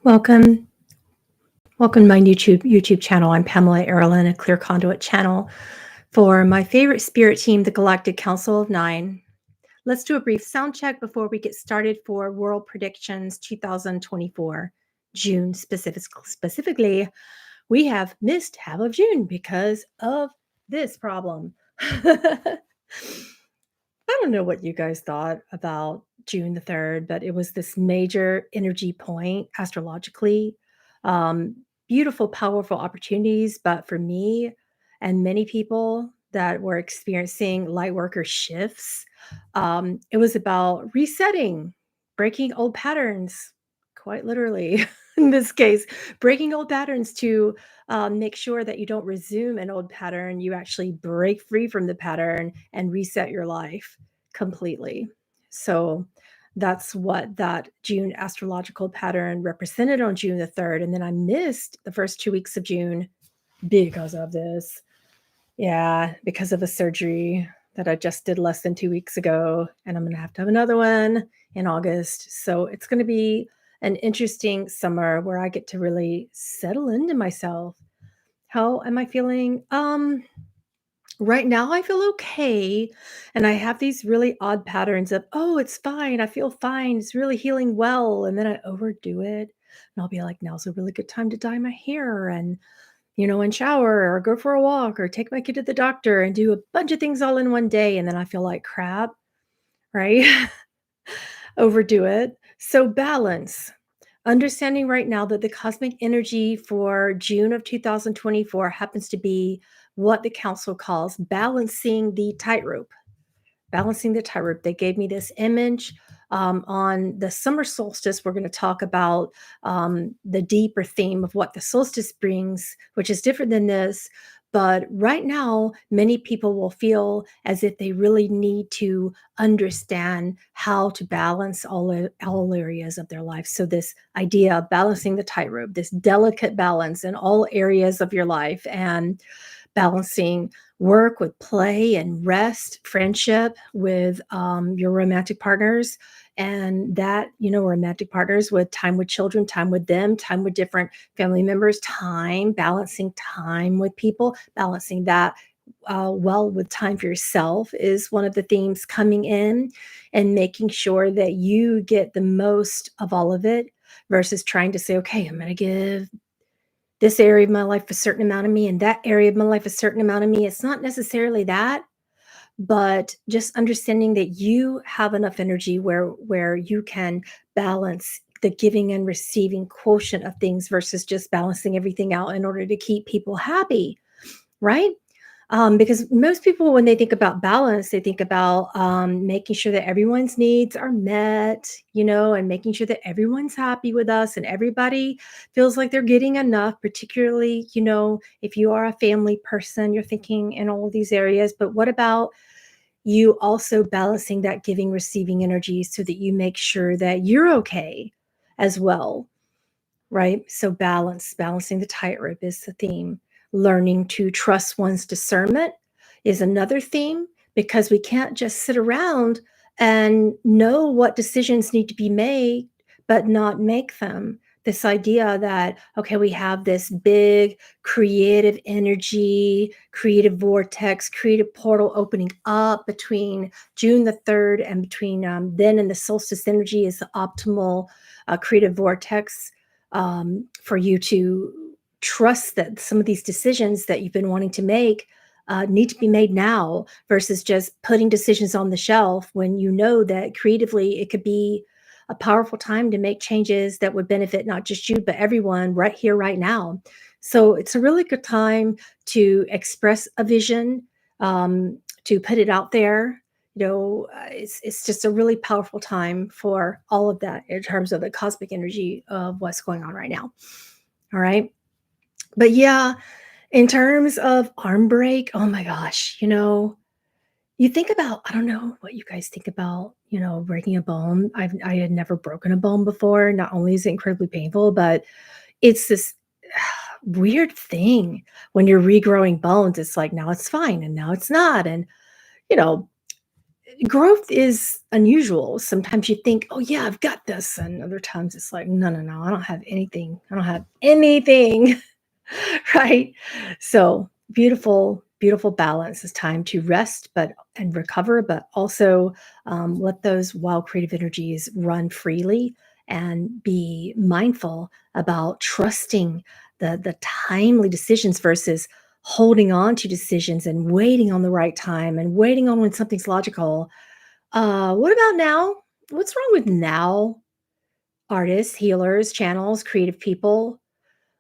Welcome. Welcome to my YouTube channel. I'm Pamela Aaralyn, a clear conduit channel for my favorite spirit team, the Galactic Council of Nine. Let's do a brief sound check before we get started for World Predictions 2024, June specifically. We have missed half of June because of this problem. I don't know what you guys thought about June the 3rd, but it was this major energy point astrologically. Um, Beautiful, powerful opportunities. But for me and many people that were experiencing light worker shifts, it was about resetting, breaking old patterns, quite literally in this case, breaking old patterns to make sure that you don't resume an old pattern. You actually break free from the pattern and reset your life completely. So that's what that June astrological pattern represented on June the 3rd. And then I missed the first 2 weeks of June because of this. Yeah, because of a surgery that I just did less than 2 weeks ago. And I'm going to have another one in August. So it's going to be an interesting summer where I get to really settle into myself. How am I feeling? Right now I feel okay, and I have these really odd patterns of, "Oh, it's fine, I feel fine, it's really healing well," and then I overdo it, and I'll be like, "Now's a really good time to dye my hair and, and shower or go for a walk or take my kid to the doctor and do a bunch of things all in one day," and then I feel like crap, right? Overdo it. So balance. Understanding right now that the cosmic energy for June of 2024 happens to be what the council calls balancing the tightrope. Balancing the tightrope. They gave me this image on the summer solstice. We're going to talk about the deeper theme of what the solstice brings, which is different than this. But right now, many people will feel as if they really need to understand how to balance all areas of their life. So this idea of balancing the tightrope, this delicate balance in all areas of your life, and balancing work with play and rest, friendship with your romantic partners, and that, romantic partners with time with children, time with them, time with different family members, balancing time with people, balancing that well with time for yourself is one of the themes coming in, and making sure that you get the most of all of it versus trying to say, okay, I'm going to give this area of my life a certain amount of me and that area of my life a certain amount of me. It's not necessarily that, but just understanding that you have enough energy where you can balance the giving and receiving quotient of things versus just balancing everything out in order to keep people happy, right? Because most people, when they think about balance, they think about making sure that everyone's needs are met, and making sure that everyone's happy with us and everybody feels like they're getting enough, particularly, if you are a family person, you're thinking in all of these areas. But what about you also balancing that giving, receiving energy so that you make sure that you're okay as well? Right? So balancing the tightrope is the theme. Learning to trust one's discernment is another theme, because we can't just sit around and know what decisions need to be made, but not make them. This idea that, okay, we have this big creative energy, creative vortex, creative portal opening up between June the 3rd and between then and the solstice energy is the optimal creative vortex for you to trust that some of these decisions that you've been wanting to make need to be made now versus just putting decisions on the shelf when you know that creatively it could be a powerful time to make changes that would benefit not just you, but everyone right here, right now. So it's a really good time to express a vision, to put it out there. It's just a really powerful time for all of that in terms of the cosmic energy of what's going on right now. All right. But yeah, in terms of arm break, oh my gosh, you think about, I don't know what you guys think about, breaking a bone. I had never broken a bone before. Not only is it incredibly painful, but it's this weird thing when you're regrowing bones. It's like now it's fine and now it's not. And, you know, growth is unusual. Sometimes you think, oh, yeah, I've got this. And other times it's like, no, no, no, I don't have anything. I don't have anything. Right? So beautiful, beautiful balance. It's time to rest, but and recover, but also let those wild creative energies run freely and be mindful about trusting the timely decisions versus holding on to decisions and waiting on the right time and waiting on when something's logical. What about now? What's wrong with now? Artists, healers, channels, creative people,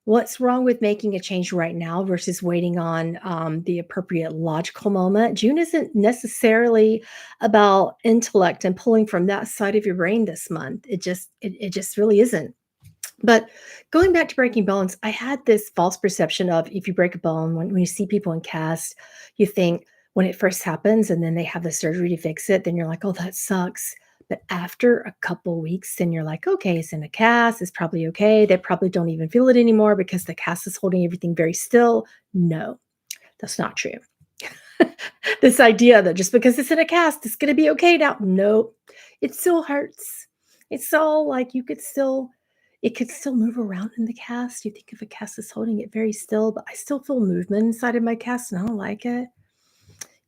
what's wrong with making a change right now versus waiting on the appropriate logical moment? June isn't necessarily about intellect and pulling from that side of your brain this month. It just really isn't. But going back to breaking bones, I had this false perception of if you break a bone, when you see people in cast, you think when it first happens and then they have the surgery to fix it, then you're like, oh, that sucks. But after a couple weeks, then you're like, okay, it's in a cast. It's probably okay. They probably don't even feel it anymore because the cast is holding everything very still. No, that's not true. This idea that just because it's in a cast, it's going to be okay now. Nope. It still hurts. It's all like it could still move around in the cast. You think if a cast is holding it very still, but I still feel movement inside of my cast and I don't like it.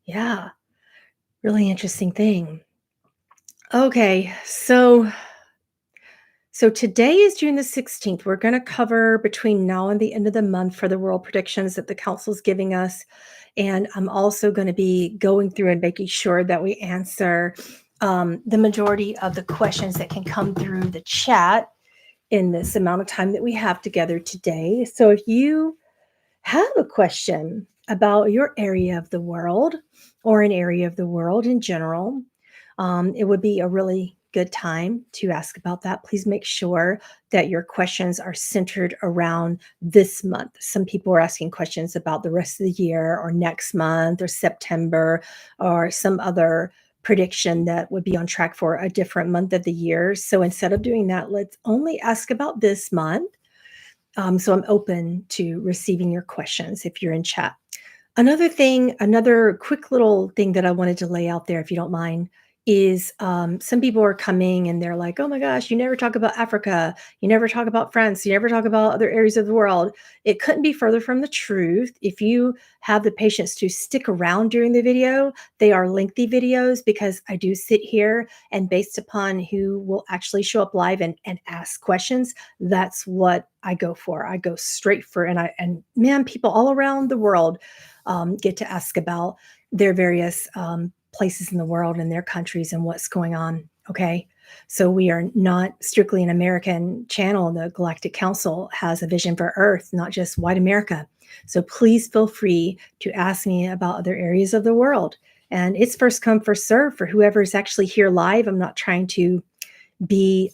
Yeah, really interesting thing. Okay, so today is June the 16th. We're going to cover between now and the end of the month for the world predictions that the council's giving us. And I'm also going to be going through and making sure that we answer the majority of the questions that can come through the chat in this amount of time that we have together today. So if you have a question about your area of the world or an area of the world in general, it would be a really good time to ask about that. Please make sure that your questions are centered around this month. Some people are asking questions about the rest of the year or next month or September or some other prediction that would be on track for a different month of the year. So instead of doing that, let's only ask about this month. So I'm open to receiving your questions if you're in chat. Another quick little thing that I wanted to lay out there, if you don't mind, is some people are coming and they're like, oh my gosh, you never talk about Africa. You never talk about France. You never talk about other areas of the world. It couldn't be further from the truth. If you have the patience to stick around during the video, they are lengthy videos because I do sit here and based upon who will actually show up live and ask questions, that's what I go for. I go straight for, and man, people all around the world get to ask about their various places in the world and their countries and what's going on. Okay. So we are not strictly an American channel. The Galactic Council has a vision for Earth, not just white America. So please feel free to ask me about other areas of the world. And it's first come, first serve for whoever is actually here live. I'm not trying to be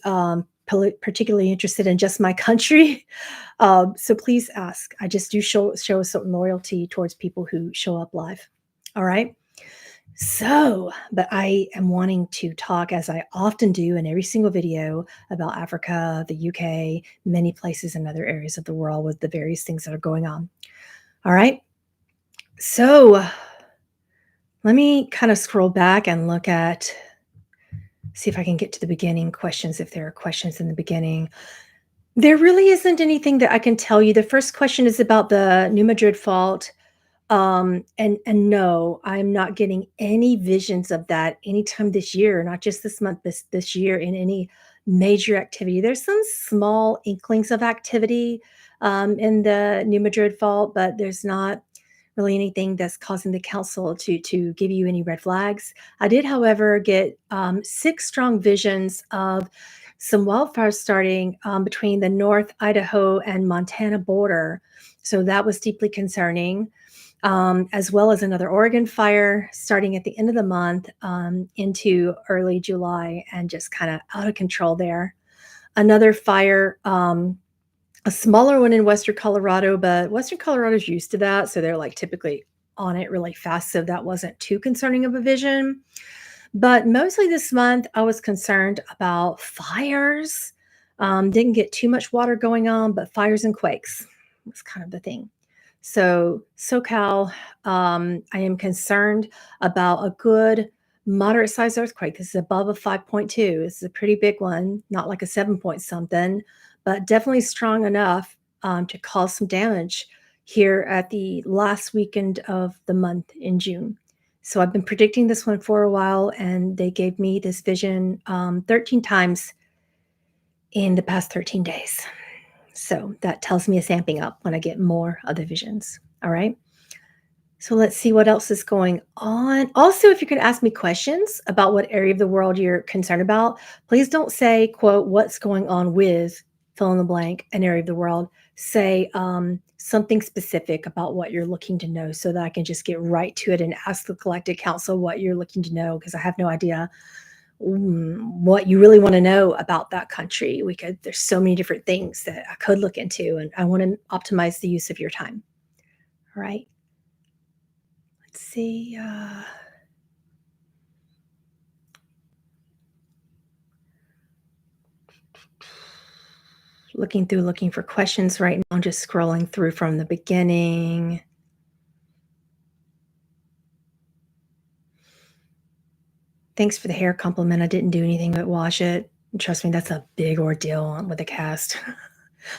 particularly interested in just my country. So please ask. I just do show a certain loyalty towards people who show up live. All right. So, but I am wanting to talk, as I often do in every single video, about Africa, the UK, many places in other areas of the world with the various things that are going on. All right. So let me kind of scroll back and see if I can get to the beginning questions, if there are questions in the beginning. There really isn't anything that I can tell you. The first question is about the New Madrid fault. And no, I'm not getting any visions of that anytime this year, not just this month, this year in any major activity. There's some small inklings of activity in the New Madrid fault, but there's not really anything that's causing the council to give you any red flags. I did, however, get 6 strong visions of some wildfires starting between the North Idaho and Montana border. So that was deeply concerning, as well as another Oregon fire starting at the end of the month into early July and just kind of out of control there. Another fire, a smaller one in Western Colorado, but Western Colorado's used to that. So they're like typically on it really fast. So that wasn't too concerning of a vision. But mostly this month, I was concerned about fires. Didn't get too much water going on, but fires and quakes was kind of the thing. So SoCal, I am concerned about a good Moderate sized earthquake. This is above a 5.2. This is a pretty big one, not like a 7 point something, but definitely strong enough to cause some damage here at the last weekend of the month in June. So I've been predicting this one for a while, and they gave me this vision 13 times in the past 13 days. So that tells me it's amping up when I get more of the visions. All right. So let's see what else is going on. Also, if you could ask me questions about what area of the world you're concerned about, please don't say, quote, what's going on with fill in the blank, an area of the world. Say something specific about what you're looking to know so that I can just get right to it and ask the Galactic Council what you're looking to know, because I have no idea what you really want to know about that country. There's so many different things that I could look into, and I want to optimize the use of your time. All right. Let's see. Looking for questions right now. I'm just scrolling through from the beginning. Thanks for the hair compliment. I didn't do anything but wash it. Trust me, that's a big ordeal with the cast.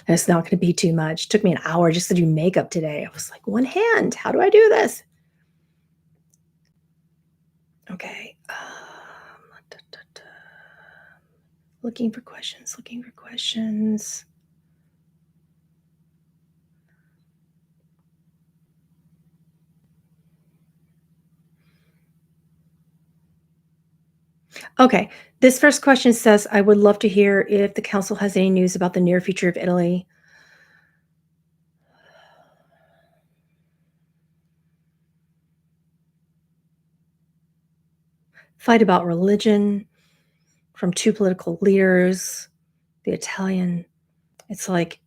That's not going to be too much. It took me an hour just to do makeup today. I was like, one hand, how do I do this? Okay. Looking for questions. Okay. This first question says, I would love to hear if the council has any news about the near future of Italy. Fight about religion from two political leaders. The Italian, it's like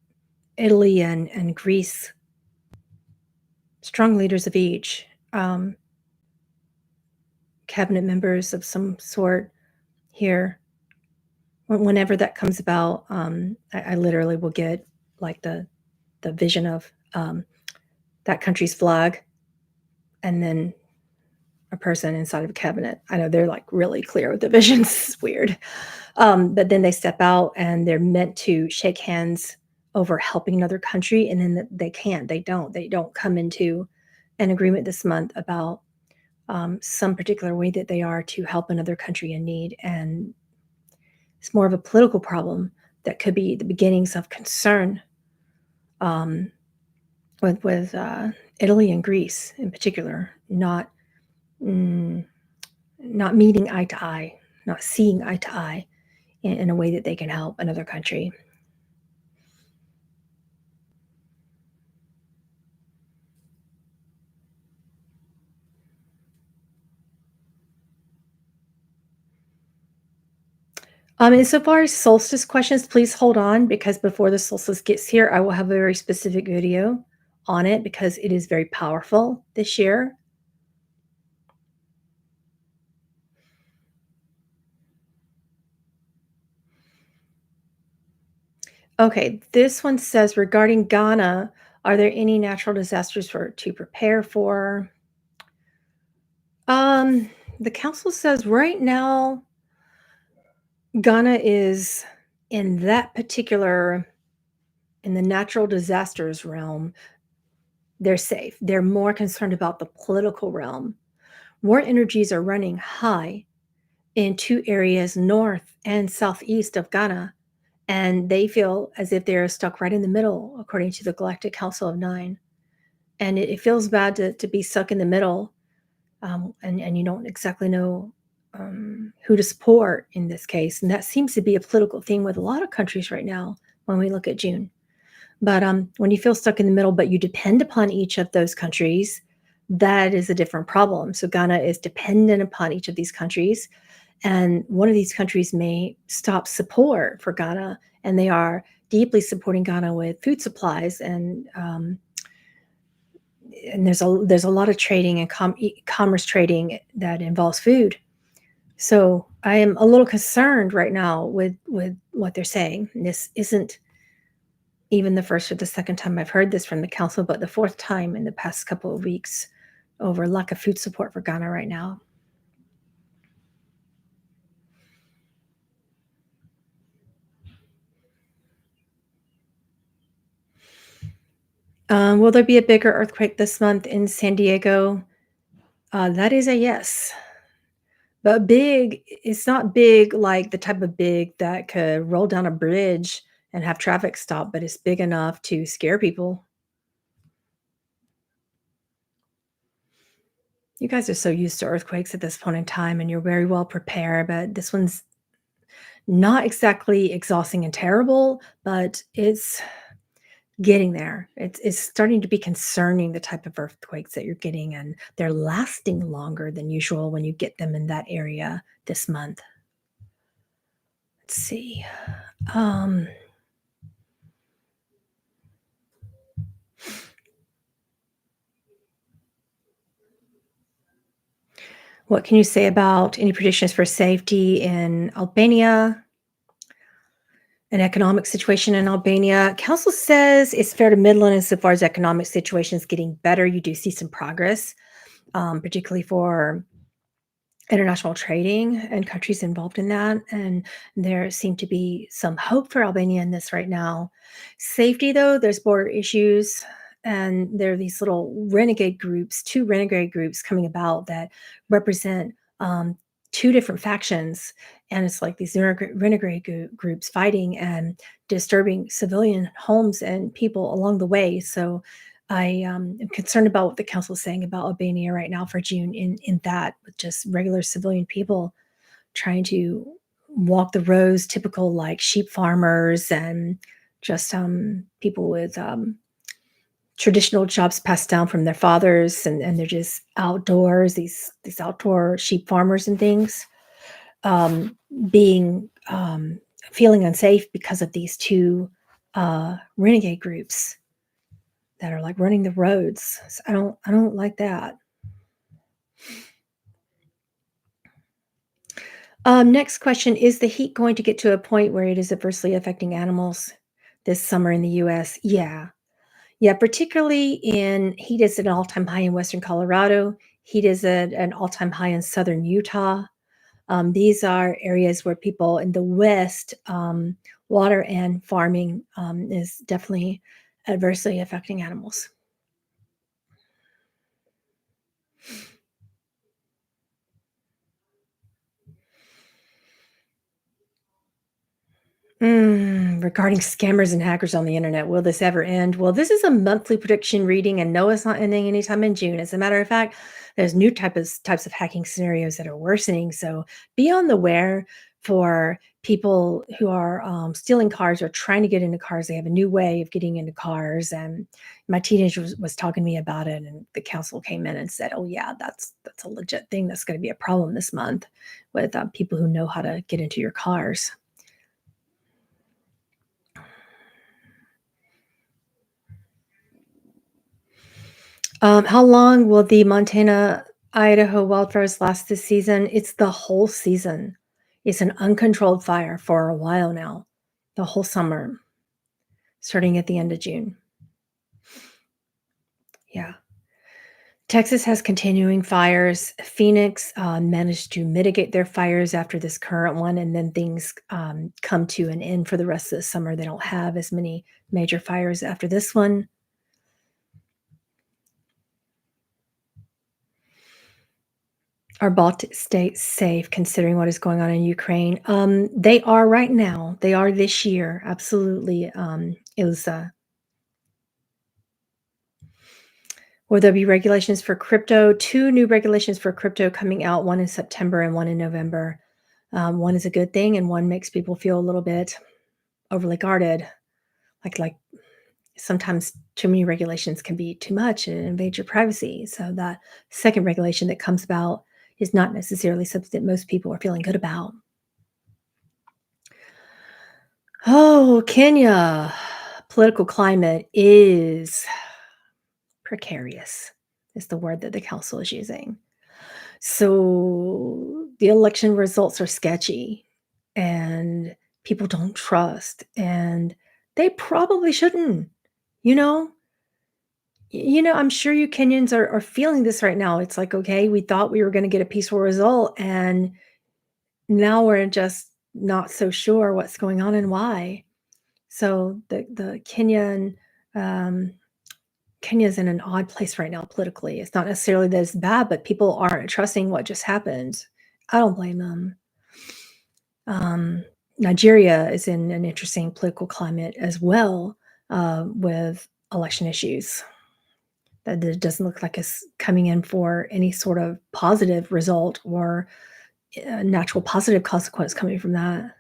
Italy and Greece, strong leaders of each, cabinet members of some sort here. Whenever that comes about, I literally will get like the vision of that country's flag, and then a person inside of a cabinet. I know they're like really clear with the visions. It's weird. But then they step out and they're meant to shake hands over helping another country. And then they don't come into an agreement this month about some particular way that they are to help another country in need. And it's more of a political problem that could be the beginnings of concern um, with Italy and Greece in particular, not meeting eye to eye, not seeing eye to eye in a way that they can help another country. Insofar as solstice questions, please hold on, because before the solstice gets here, I will have a very specific video on it because it is very powerful this year. Okay, this one says, regarding Ghana, are there any natural disasters to prepare for? The council says right now, Ghana is in the natural disasters realm. They're safe. They're more concerned about the political realm. War energies are running high in two areas north and southeast of Ghana, and they feel as if they're stuck right in the middle, according to the Galactic Council of Nine. And it feels bad to be stuck in the middle, and you don't exactly know who to support in this case. And that seems to be a political theme with a lot of countries right now when we look at June. But when you feel stuck in the middle, but you depend upon each of those countries, that is a different problem. So Ghana is dependent upon each of these countries. And one of these countries may stop support for Ghana, and they are deeply supporting Ghana with food supplies. And there's a lot of trading and commerce trading that involves food. So I am a little concerned right now with what they're saying. This isn't even the first or the second time I've heard this from the council, but the fourth time in the past couple of weeks over lack of food support for Ghana right now. Will there be a bigger earthquake this month in San Diego? That is a yes. But big, it's not big like the type of big that could roll down a bridge and have traffic stop, but it's big enough to scare people. You guys are so used to earthquakes at this point in time, and you're very well prepared, but this one's not exactly exhausting and terrible, but it's getting there. It's starting to be concerning, the type of earthquakes that you're getting, and they're lasting longer than usual when you get them in that area this month. Let's see. Um, what can you say about any predictions for safety in Albania? An economic situation in Albania. Council says it's fair to Midland insofar as economic situation is getting better. You do see some progress, particularly for international trading and countries involved in that. And there seem to be some hope for Albania in this right now. Safety, though, there's border issues. And there are these little renegade groups, two renegade groups coming about that represent two different factions. And it's like these groups fighting and disturbing civilian homes and people along the way. So I am concerned about what the council is saying about Albania right now for June in that, with just regular civilian people trying to walk the roads, typical like sheep farmers and just people with traditional jobs passed down from their fathers, and they're just outdoors, these outdoor sheep farmers and things, um, being feeling unsafe because of these two renegade groups that are like running the roads. So I don't like that. Next question, is the heat going to get to a point where it is adversely affecting animals this summer in the US? Yeah. Yeah, particularly in heat is at an all-time high in western Colorado. Heat is at an all-time high in southern Utah. These are areas where people in the West, water and farming is definitely adversely affecting animals. Regarding scammers and hackers on the internet, will this ever end? Well, this is a monthly prediction reading, and no, it's not ending anytime in June. As a matter of fact, there's new types of hacking scenarios that are worsening. So be on the aware for people who are stealing cars or trying to get into cars. They have a new way of getting into cars, and my teenager was talking to me about it, and the council came in and said, "Oh yeah, that's a legit thing. That's going to be a problem this month with people who know how to get into your cars." How long will the Montana, Idaho wildfires last this season? It's the whole season. It's an uncontrolled fire for a while now, the whole summer, starting at the end of June. Yeah. Texas has continuing fires. Phoenix managed to mitigate their fires after this current one, and then things come to an end for the rest of the summer. They don't have as many major fires after this one. Are Baltic states safe considering what is going on in Ukraine? They are right now. They are this year. Absolutely. Ilsa. Will there be regulations for crypto? Two new regulations for crypto coming out, one in September and one in November. One is a good thing, and one makes people feel a little bit overly guarded. Like sometimes too many regulations can be too much and invade your privacy. So that second regulation that comes about is not necessarily something that most people are feeling good about. Oh, Kenya. Political climate is precarious, is the word that the council is using. So the election results are sketchy and people don't trust, and they probably shouldn't. You know, I'm sure you Kenyans are feeling this right now. It's like, okay, we thought we were going to get a peaceful result, and now we're just not so sure what's going on and why. So the Kenyan um, Kenya's in an odd place right now politically. It's not necessarily that it's bad, but people aren't trusting what just happened. I don't blame them. Nigeria is in an interesting political climate as well, with election issues. That it doesn't look like it's coming in for any sort of positive result or natural positive consequence coming from that.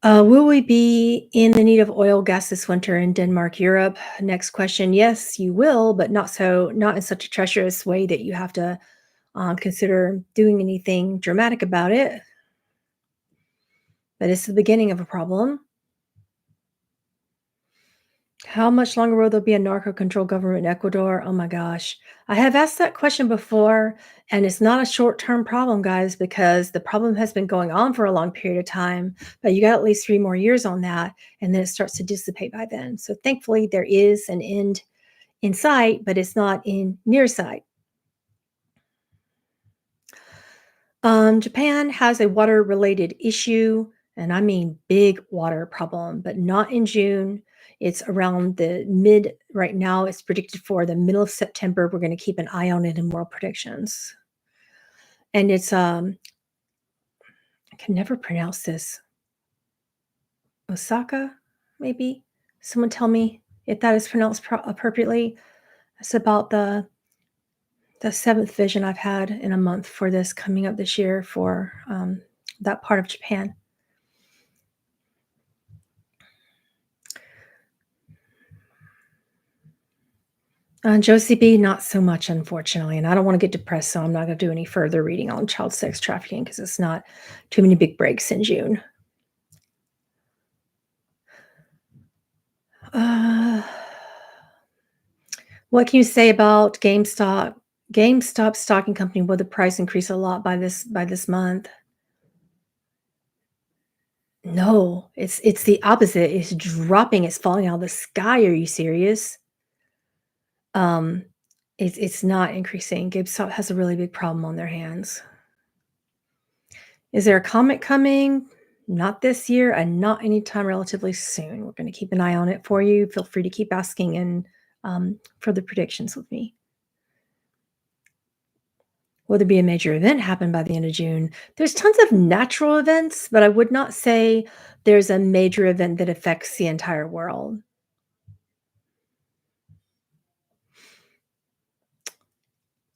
Will we be in the need of oil gas this winter in Denmark, Europe? Next question. Yes, you will, but not in such a treacherous way that you have to consider doing anything dramatic about it. But it's the beginning of a problem. How much longer will there be a narco-controlled government in Ecuador? Oh my gosh. I have asked that question before, and it's not a short-term problem, guys, because the problem has been going on for a long period of time, but you got at least 3 more years on that, and then it starts to dissipate by then. So thankfully, there is an end in sight, but it's not in near sight. Japan has a water-related issue, and I mean big water problem, but not in June. It's around the mid right now. It's predicted for the middle of September. We're going to keep an eye on it in world predictions. And it's I can never pronounce this. Osaka, maybe. Someone tell me if that is pronounced appropriately. It's about the seventh vision I've had in a month for this coming up this year for that part of Japan. Josie B, not so much, unfortunately. And I don't want to get depressed, so I'm not going to do any further reading on child sex trafficking because it's not too many big breaks in June. What can you say about GameStop? GameStop stocking company, will the price increase a lot by this month? No, it's the opposite. It's dropping. It's falling out of the sky. Are you serious? It's not increasing. GameStop has a really big problem on their hands. Is there a comet coming? Not this year and not anytime relatively soon. We're going to keep an eye on it for you. Feel free to keep asking and further predictions with me. Will there be a major event happen by the end of June? There's tons of natural events, but I would not say there's a major event that affects the entire world.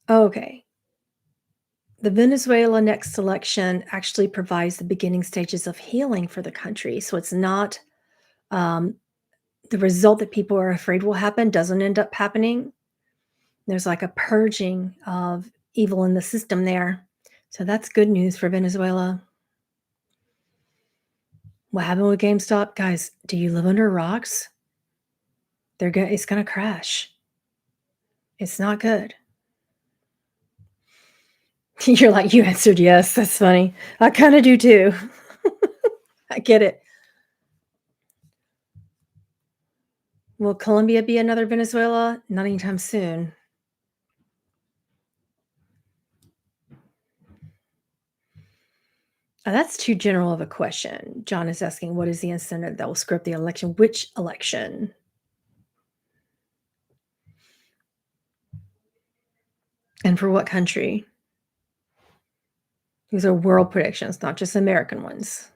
Okay. The Venezuela next election actually provides the beginning stages of healing for the country. So it's not the result that people are afraid will happen doesn't end up happening. There's like a purging of evil in the system there. So that's good news for Venezuela. What happened with GameStop? Guys, do you live under rocks? It's going to crash. It's not good. You're like, you answered yes. That's funny. I kind of do too. I get it. Will Colombia be another Venezuela? Not anytime soon. That's too general of a question. John is asking, what is the incentive that will script the election? Which election? And for what country? These are world predictions, not just American ones.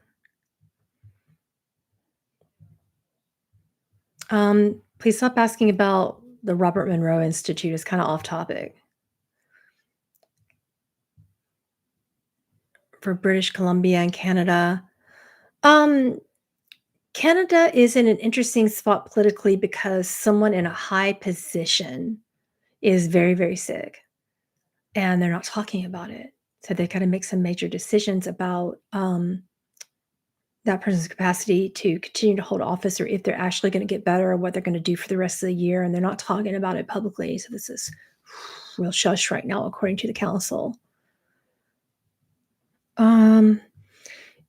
Please stop asking about the Robert Monroe Institute. It's kind of off topic. For British Columbia and Canada. Canada is in an interesting spot politically because someone in a high position is very, very sick, and they're not talking about it. So they gotta make some major decisions about, that person's capacity to continue to hold office or if they're actually gonna get better or what they're gonna do for the rest of the year, and they're not talking about it publicly. So this is real shush right now, according to the council.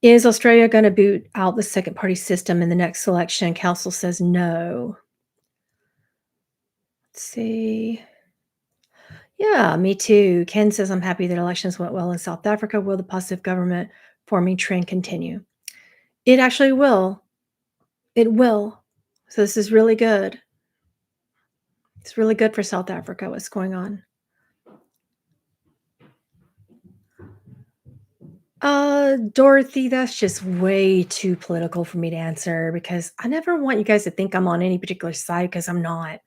Is Australia gonna boot out the second party system in the next election? Council says no. Let's see. Yeah, me too. Ken says, I'm happy that elections went well in South Africa. Will the positive government forming trend continue? It actually will. It will. So this is really good. It's really good for South Africa, what's going on. Dorothy, that's just way too political for me to answer because I never want you guys to think I'm on any particular side because I'm not.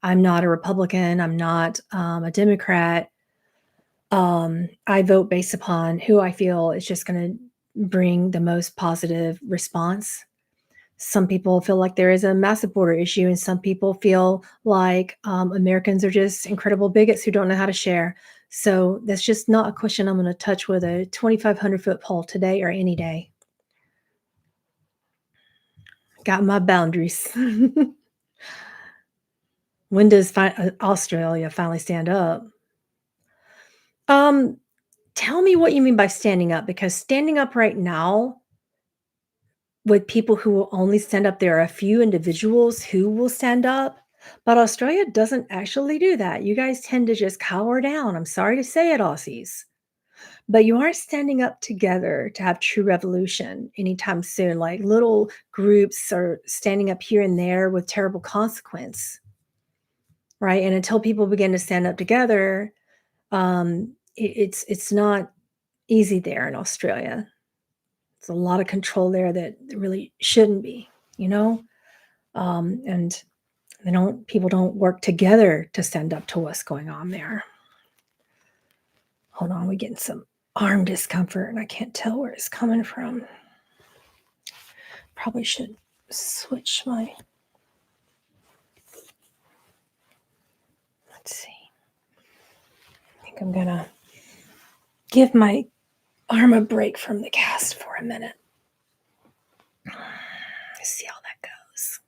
I'm not a Republican. I'm not a Democrat. I vote based upon who I feel is just going to bring the most positive response. Some people feel like there is a massive border issue, and some people feel like Americans are just incredible bigots who don't know how to share. So that's just not a question I'm going to touch with a 2,500-foot pole today or any day. Got my boundaries. When does Australia finally stand up? Um, Tell me what you mean by standing up, because standing up right now with people who will only stand up, there are a few individuals who will stand up, but Australia doesn't actually do that. You guys tend to just cower down. I'm sorry to say it, Aussies. But you aren't standing up together to have true revolution anytime soon. Like little groups are standing up here and there with terrible consequence, right? And until people begin to stand up together, it's not easy there in Australia. It's a lot of control there that really shouldn't be, you know? And people don't work together to stand up to what's going on there. Hold on, we're getting some arm discomfort and I can't tell where it's coming from. Probably should switch my, let's see. I think I'm gonna give my arm a break from the cast for a minute. Let's see how that goes.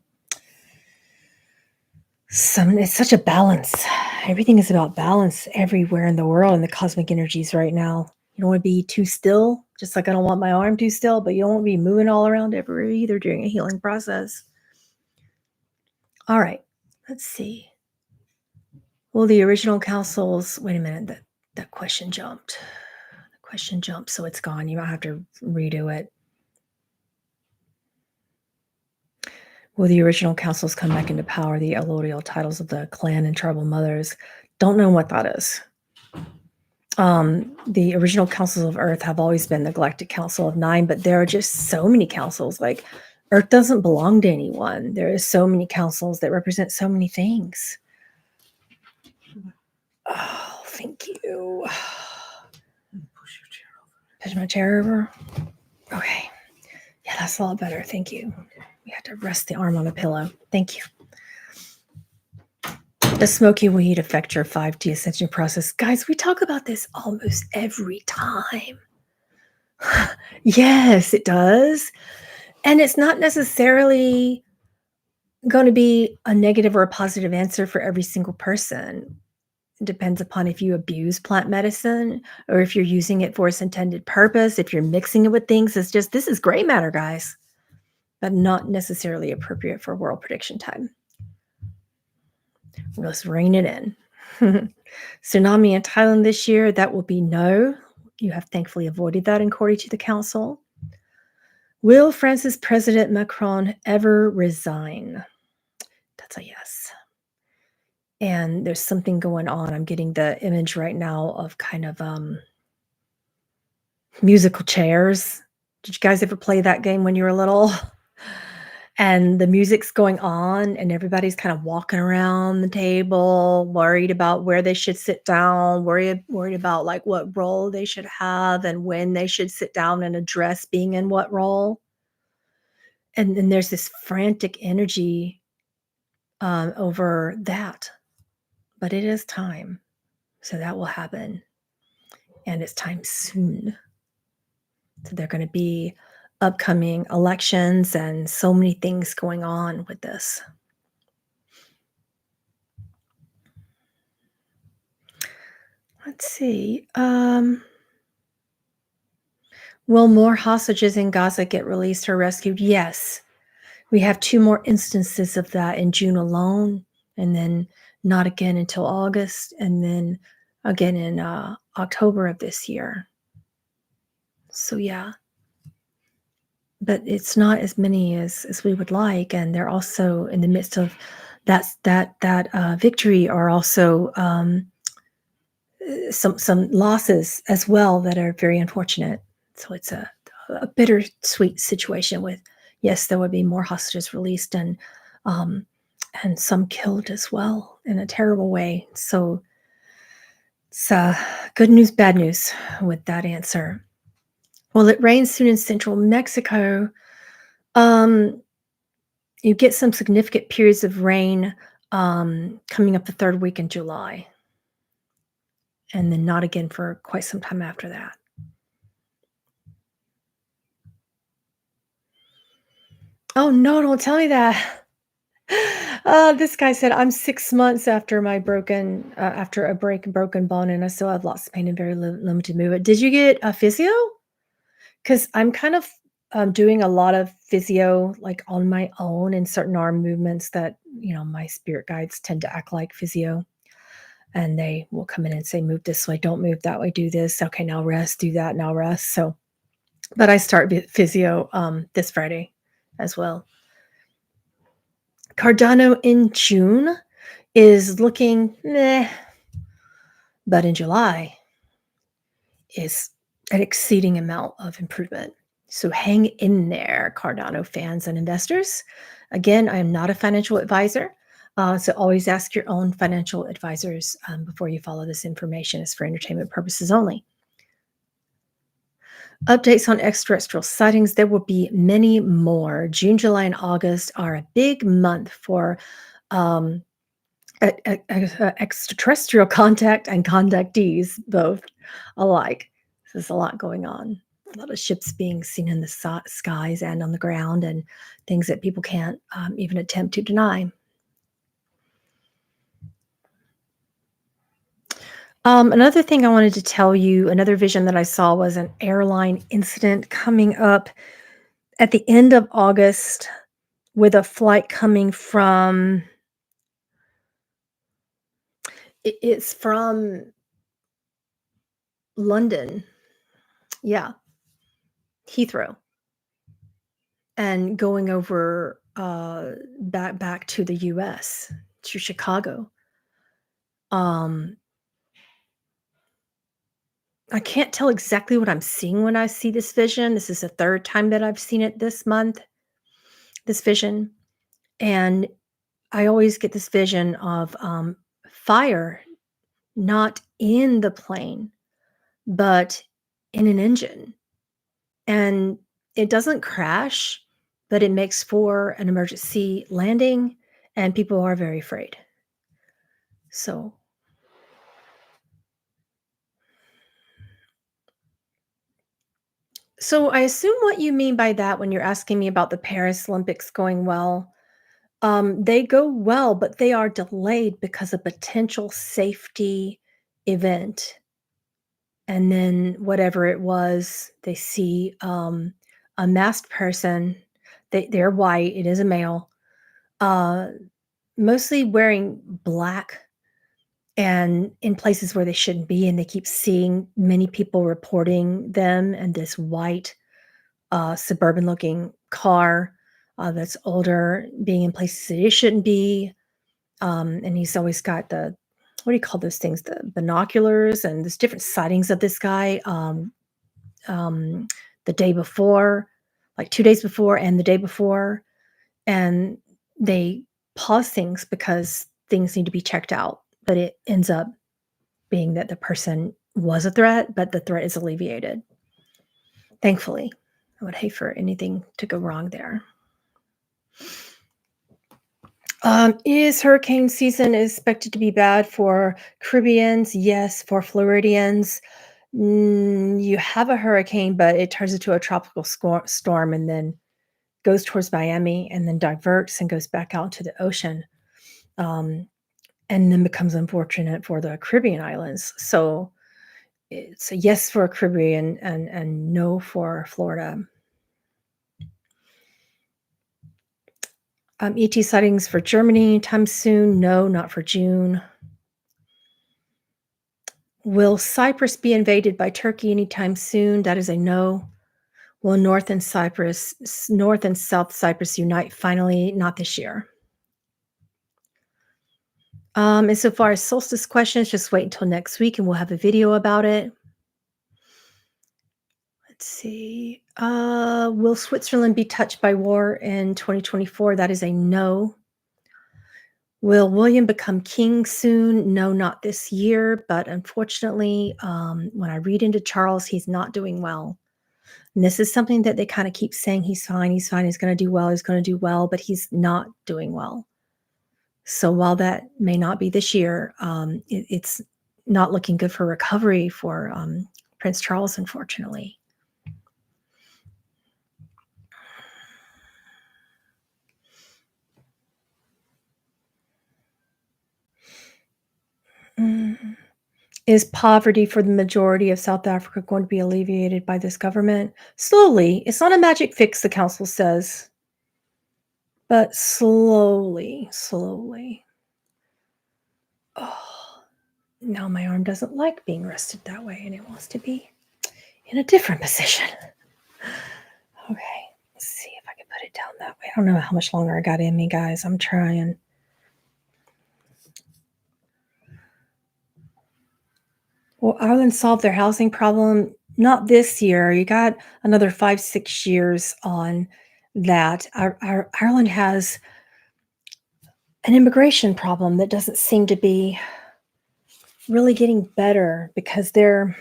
It's such a balance. Everything is about balance everywhere in the world in the cosmic energies right now. You don't want to be too still, just like I don't want my arm too still, but you don't want to be moving all around everywhere either during a healing process. All right, let's see. Well, the original councils, wait a minute, that question jumped. The question jumped, so it's gone. You might have to redo it. Will the original councils come back into power? The allodial titles of the clan and tribal mothers. Don't know what that is. The original councils of Earth have always been the Galactic Council of 9, but there are just so many councils. Like, Earth doesn't belong to anyone. There is so many councils that represent so many things. Oh, thank you. Push my chair over. Okay. Yeah, that's a lot better. Thank you. We had to rest the arm on a pillow. Thank you. Does smoky weed affect your 5D ascension process? Guys, we talk about this almost every time. Yes, it does. And it's not necessarily going to be a negative or a positive answer for every single person. It depends upon if you abuse plant medicine or if you're using it for its intended purpose, if you're mixing it with things. This is gray matter, guys, but not necessarily appropriate for world prediction time. Let's rein it in. Tsunami in Thailand this year, that will be no. You have thankfully avoided that according to the council. Will France's President Macron ever resign? That's a yes. And there's something going on. I'm getting the image right now of kind of musical chairs. Did you guys ever play that game when you were little? And the music's going on and everybody's kind of walking around the table, worried about where they should sit down, worried about like what role they should have and when they should sit down and address being in what role. And then there's this frantic energy over that. But it is time. So that will happen. And it's time soon. So there are going to be upcoming elections and so many things going on with this. Let's see. Will more hostages in Gaza get released or rescued? Yes. We have 2 more instances of that in June alone, and then not again until August, and then again in October of this year. So yeah. But it's not as many as we would like, and they're also in the midst of that victory are also some losses as well that are very unfortunate. So it's a bittersweet situation with, yes, there would be more hostages released um, and some killed as well in a terrible way. So it's good news, bad news with that answer. Well, it rains soon in central Mexico. Um, you get some significant periods of rain coming up the third week in July, and then not again for quite some time after that. Oh no, don't tell me that. This guy said, I'm 6 months after my after a broken bone, and I still have lots of pain and very limited movement. Did you get a physio? Because I'm kind of doing a lot of physio like on my own in certain arm movements that, my spirit guides tend to act like physio. And they will come in and say, move this way, don't move that way, do this. Okay, now rest, do that, now rest. So, but I start physio this Friday as well. Cardano in June is looking meh, but in July is an exceeding amount of improvement. So hang in there, Cardano fans and investors. Again, I am not a financial advisor, so always ask your own financial advisors before you follow this information. It's for entertainment purposes only. Updates on extraterrestrial sightings. There will be many more. June, July, and August are a big month for um, extraterrestrial contact and contactees, both alike. There's a lot going on. A lot of ships being seen in the skies and on the ground, and things that people can't even attempt to deny. Another thing I wanted to tell you, another vision that I saw was an airline incident coming up at the end of August with a flight coming from, it's from London. Yeah, Heathrow. And going over back to the US, to Chicago. Um, I can't tell exactly what I'm seeing when I see this vision. This is the third time that I've seen it this month, this vision. And I always get this vision of fire, not in the plane, but in an engine. And it doesn't crash, but it makes for an emergency landing, and people are very afraid. So I assume what you mean by that when you're asking me about the Paris Olympics going well, they go well, but they are delayed because of potential safety event. And then whatever it was, they see a masked person. They're white. It is a male, uh, mostly wearing black and in places where they shouldn't be. And they keep seeing many people reporting them and this white suburban looking car that's older being in places that it shouldn't be. And he's always got what do you call those things? The binoculars, and there's different sightings of this guy um, the day before, like 2 days before and the day before. And they pause things because things need to be checked out. But it ends up being that the person was a threat, but the threat is alleviated. Thankfully, I would hate for anything to go wrong there. Is hurricane season expected to be bad for Caribbeans? Yes. For Floridians, you have a hurricane, but it turns into a tropical storm and then goes towards Miami and then diverts and goes back out to the ocean, and then becomes unfortunate for the Caribbean islands. So it's a yes for Caribbean and no for Florida. ET sightings for Germany anytime soon? No, not for June. Will Cyprus be invaded by Turkey anytime soon? That is a no. Will North and South Cyprus unite finally? Not this year. Insofar as solstice questions, just wait until next week and we'll have a video about it. Let's see. Will Switzerland be touched by war in 2024? That is a no. Will William become king soon? No, not this year. But unfortunately, when I read into Charles, he's not doing well. And this is something that they kind of keep saying he's fine, he's fine, he's going to do well, he's going to do well, but he's not doing well. So while that may not be this year, it's not looking good for recovery for Prince Charles, unfortunately. Mm. Is poverty for the majority of South Africa going to be alleviated by this government? Slowly. It's not a magic fix, the council says, but slowly, slowly. Oh, now my arm doesn't like being rested that way and it wants to be in a different position. Okay, let's see if I can put it down that way. I don't know how much longer I got in me, guys. I'm trying. Will Ireland solve their housing problem? Not this year. You got another 5, 6 years on that. Ireland has an immigration problem that doesn't seem to be really getting better because their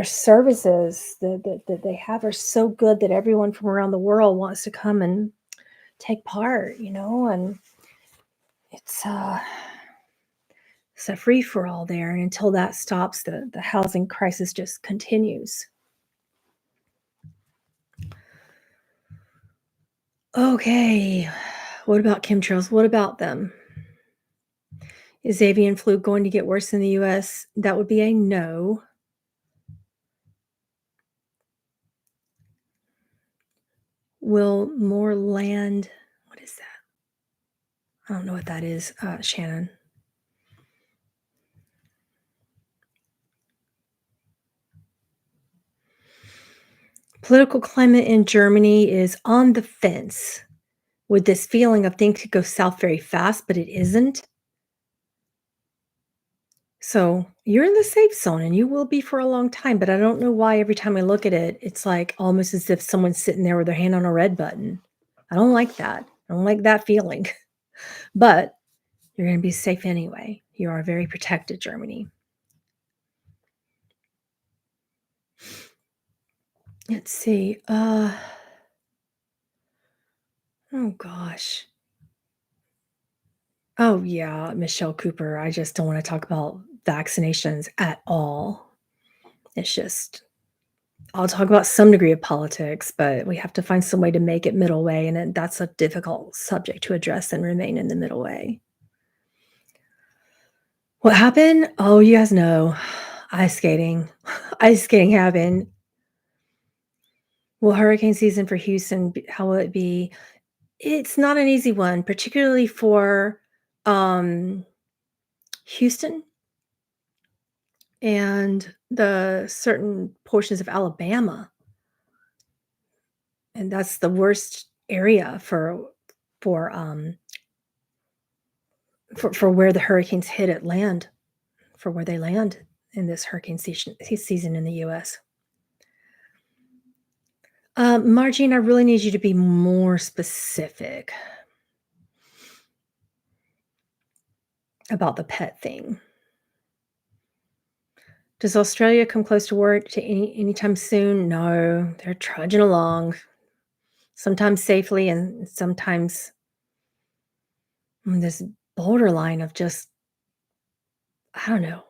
services that they have are so good that everyone from around the world wants to come and take part, and it's a free for all there. And until that stops, the housing crisis just continues. Okay, what about chemtrails? What about them? Is avian flu going to get worse in the US? That would be a no. Will more land, what is that? I don't know what that is, Shannon. Political climate in Germany is on the fence with this feeling of things could go south very fast, but it isn't. So you're in the safe zone and you will be for a long time, but I don't know why every time I look at it, it's like almost as if someone's sitting there with their hand on a red button. I don't like that. I don't like that feeling. But you're going to be safe anyway. You are very protected, Germany. Let's see. Oh gosh. Oh yeah, Michelle Cooper. I just don't want to talk about vaccinations at all. It's just I'll talk about some degree of politics, but we have to find some way to make it middle way, and that's a difficult subject to address and remain in the middle way. What happened? Oh, you guys know. Ice skating. Ice skating happened. Will hurricane season for Houston, how will it be? It's not an easy one, particularly for Houston and the certain portions of Alabama. And that's the worst area for where the hurricanes hit at land, for where they land in this hurricane season in the US. Margine, I really need you to be more specific about the pet thing. Does Australia come close to war to anytime soon? No, they're trudging along, sometimes safely and sometimes on this borderline of just, I don't know.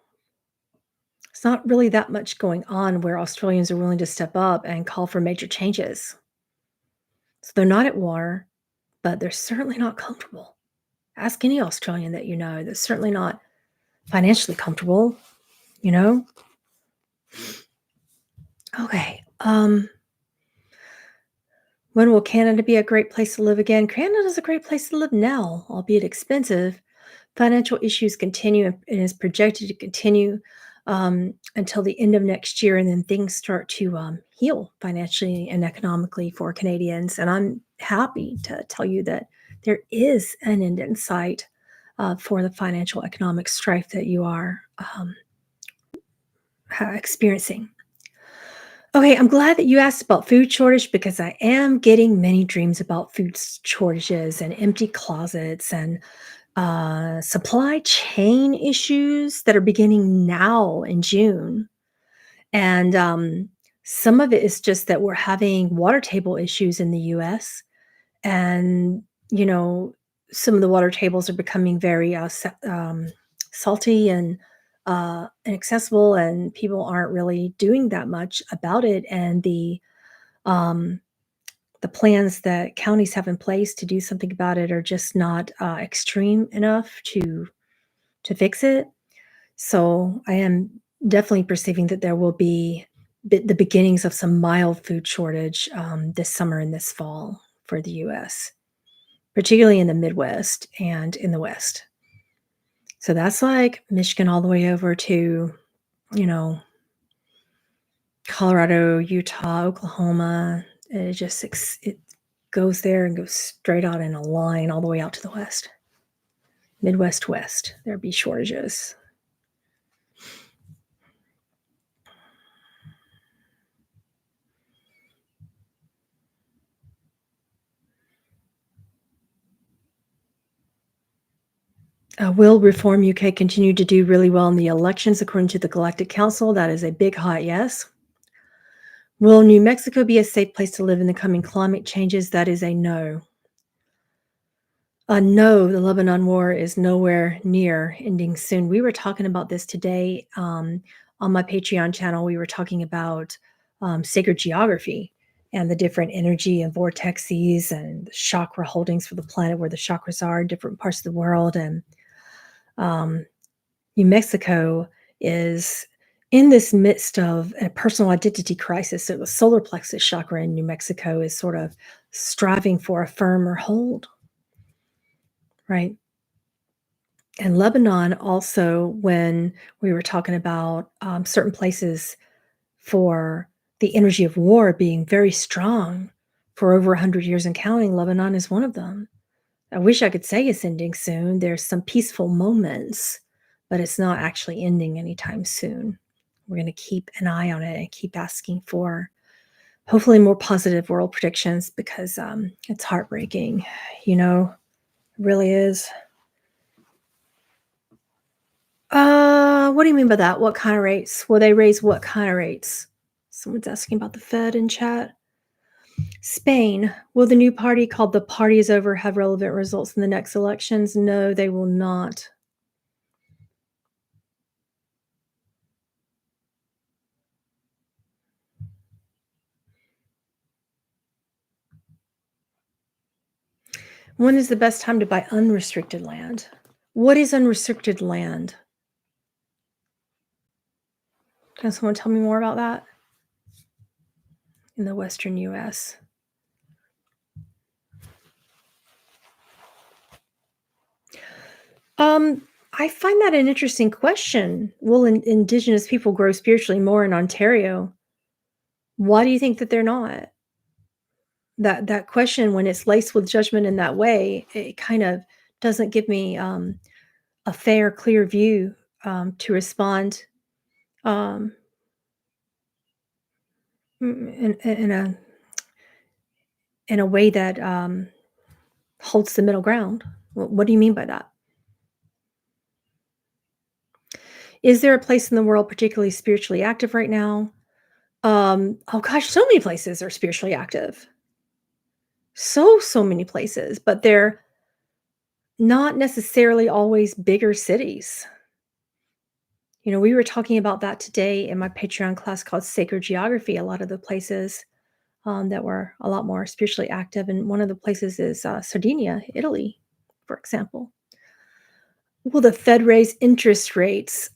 It's not really that much going on where Australians are willing to step up and call for major changes. So they're not at war, but they're certainly not comfortable. Ask any Australian that you know. They're certainly not financially comfortable, you know? Okay. When will Canada be a great place to live again? Canada's a great place to live now, albeit expensive. Financial issues continue and is projected to continue until the end of next year, and then things start to heal financially and economically for Canadians. And I'm happy to tell you that there is an end in sight. for the financial economic strife that you are experiencing. Okay, I'm glad that you asked about food shortage because I am getting many dreams about food shortages and empty closets and supply chain issues that are beginning now in June. And some of it is just that we're having water table issues in the US. And, you know, some of the water tables are becoming very salty and inaccessible, and people aren't really doing that much about it. And um, the plans that counties have in place to do something about it are just not extreme enough to fix it. So I am definitely perceiving that there will be the beginnings of some mild food shortage this summer and this fall for the U.S., particularly in the Midwest and in the West. So that's like Michigan all the way over to, you know, Colorado, Utah, Oklahoma. It goes there and goes straight out in a line all the way out to the west. Midwest West. There'd be shortages. Will Reform UK continue to do really well in the elections according to the Galactic Council? That is a big hot yes. Will New Mexico be a safe place to live in the coming climate changes? That is a no. No, the Lebanon war is nowhere near ending soon. We were talking about this today on my Patreon channel. We were talking about sacred geography and the different energy and vortexes and the chakra holdings for the planet, where the chakras are in different parts of the world. And um, New Mexico is in this midst of a personal identity crisis. So the solar plexus chakra in New Mexico is sort of striving for a firmer hold, right? And Lebanon also, when we were talking about certain places for the energy of war being very strong for over 100 years and counting, Lebanon is one of them. I wish I could say it's ending soon. There's some peaceful moments, but it's not actually ending anytime soon. We're going to keep an eye on it and keep asking for hopefully more positive world predictions, because it's heartbreaking, it really is. What do you mean by that? What kind of rates? Will they raise what kind of rates? Someone's asking about the Fed in chat. Spain, will the new party called The Party Is Over have relevant results in the next elections? No, they will not. When is the best time to buy unrestricted land? What is unrestricted land? Can someone tell me more about that? In the Western US. I find that an interesting question. Will Indigenous people grow spiritually more in Ontario? Why do you think that they're not? That question, when it's laced with judgment in that way, it kind of doesn't give me a fair, clear view to respond um, in a way that holds the middle ground. What do you mean by that? Is there a place in the world particularly spiritually active right now? Oh gosh, so many places are spiritually active. So many places, but they're not necessarily always bigger cities. We were talking about that today in my Patreon class called Sacred Geography. A lot of the places that were a lot more spiritually active, and one of the places is Sardinia, Italy, for example. Will the Fed raise interest rates?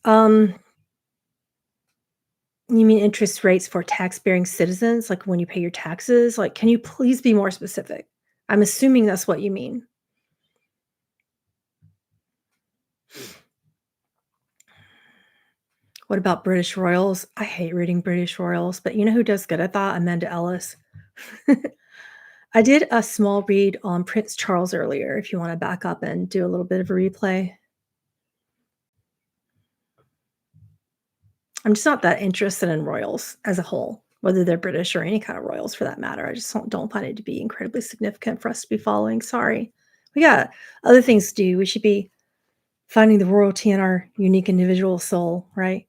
You mean interest rates for tax-bearing citizens, like when you pay your taxes? Like, can you please be more specific? I'm assuming that's what you mean. What about British royals? I hate reading British royals, but you know who does good at that? Amanda Ellis. I did a small read on Prince Charles earlier, if you wanna back up and do a little bit of a replay. I'm just not that interested in royals as a whole, whether they're British or any kind of royals for that matter. I just don't find it to be incredibly significant for us to be following, sorry. We got other things to do. We should be finding the royalty in our unique individual soul, right?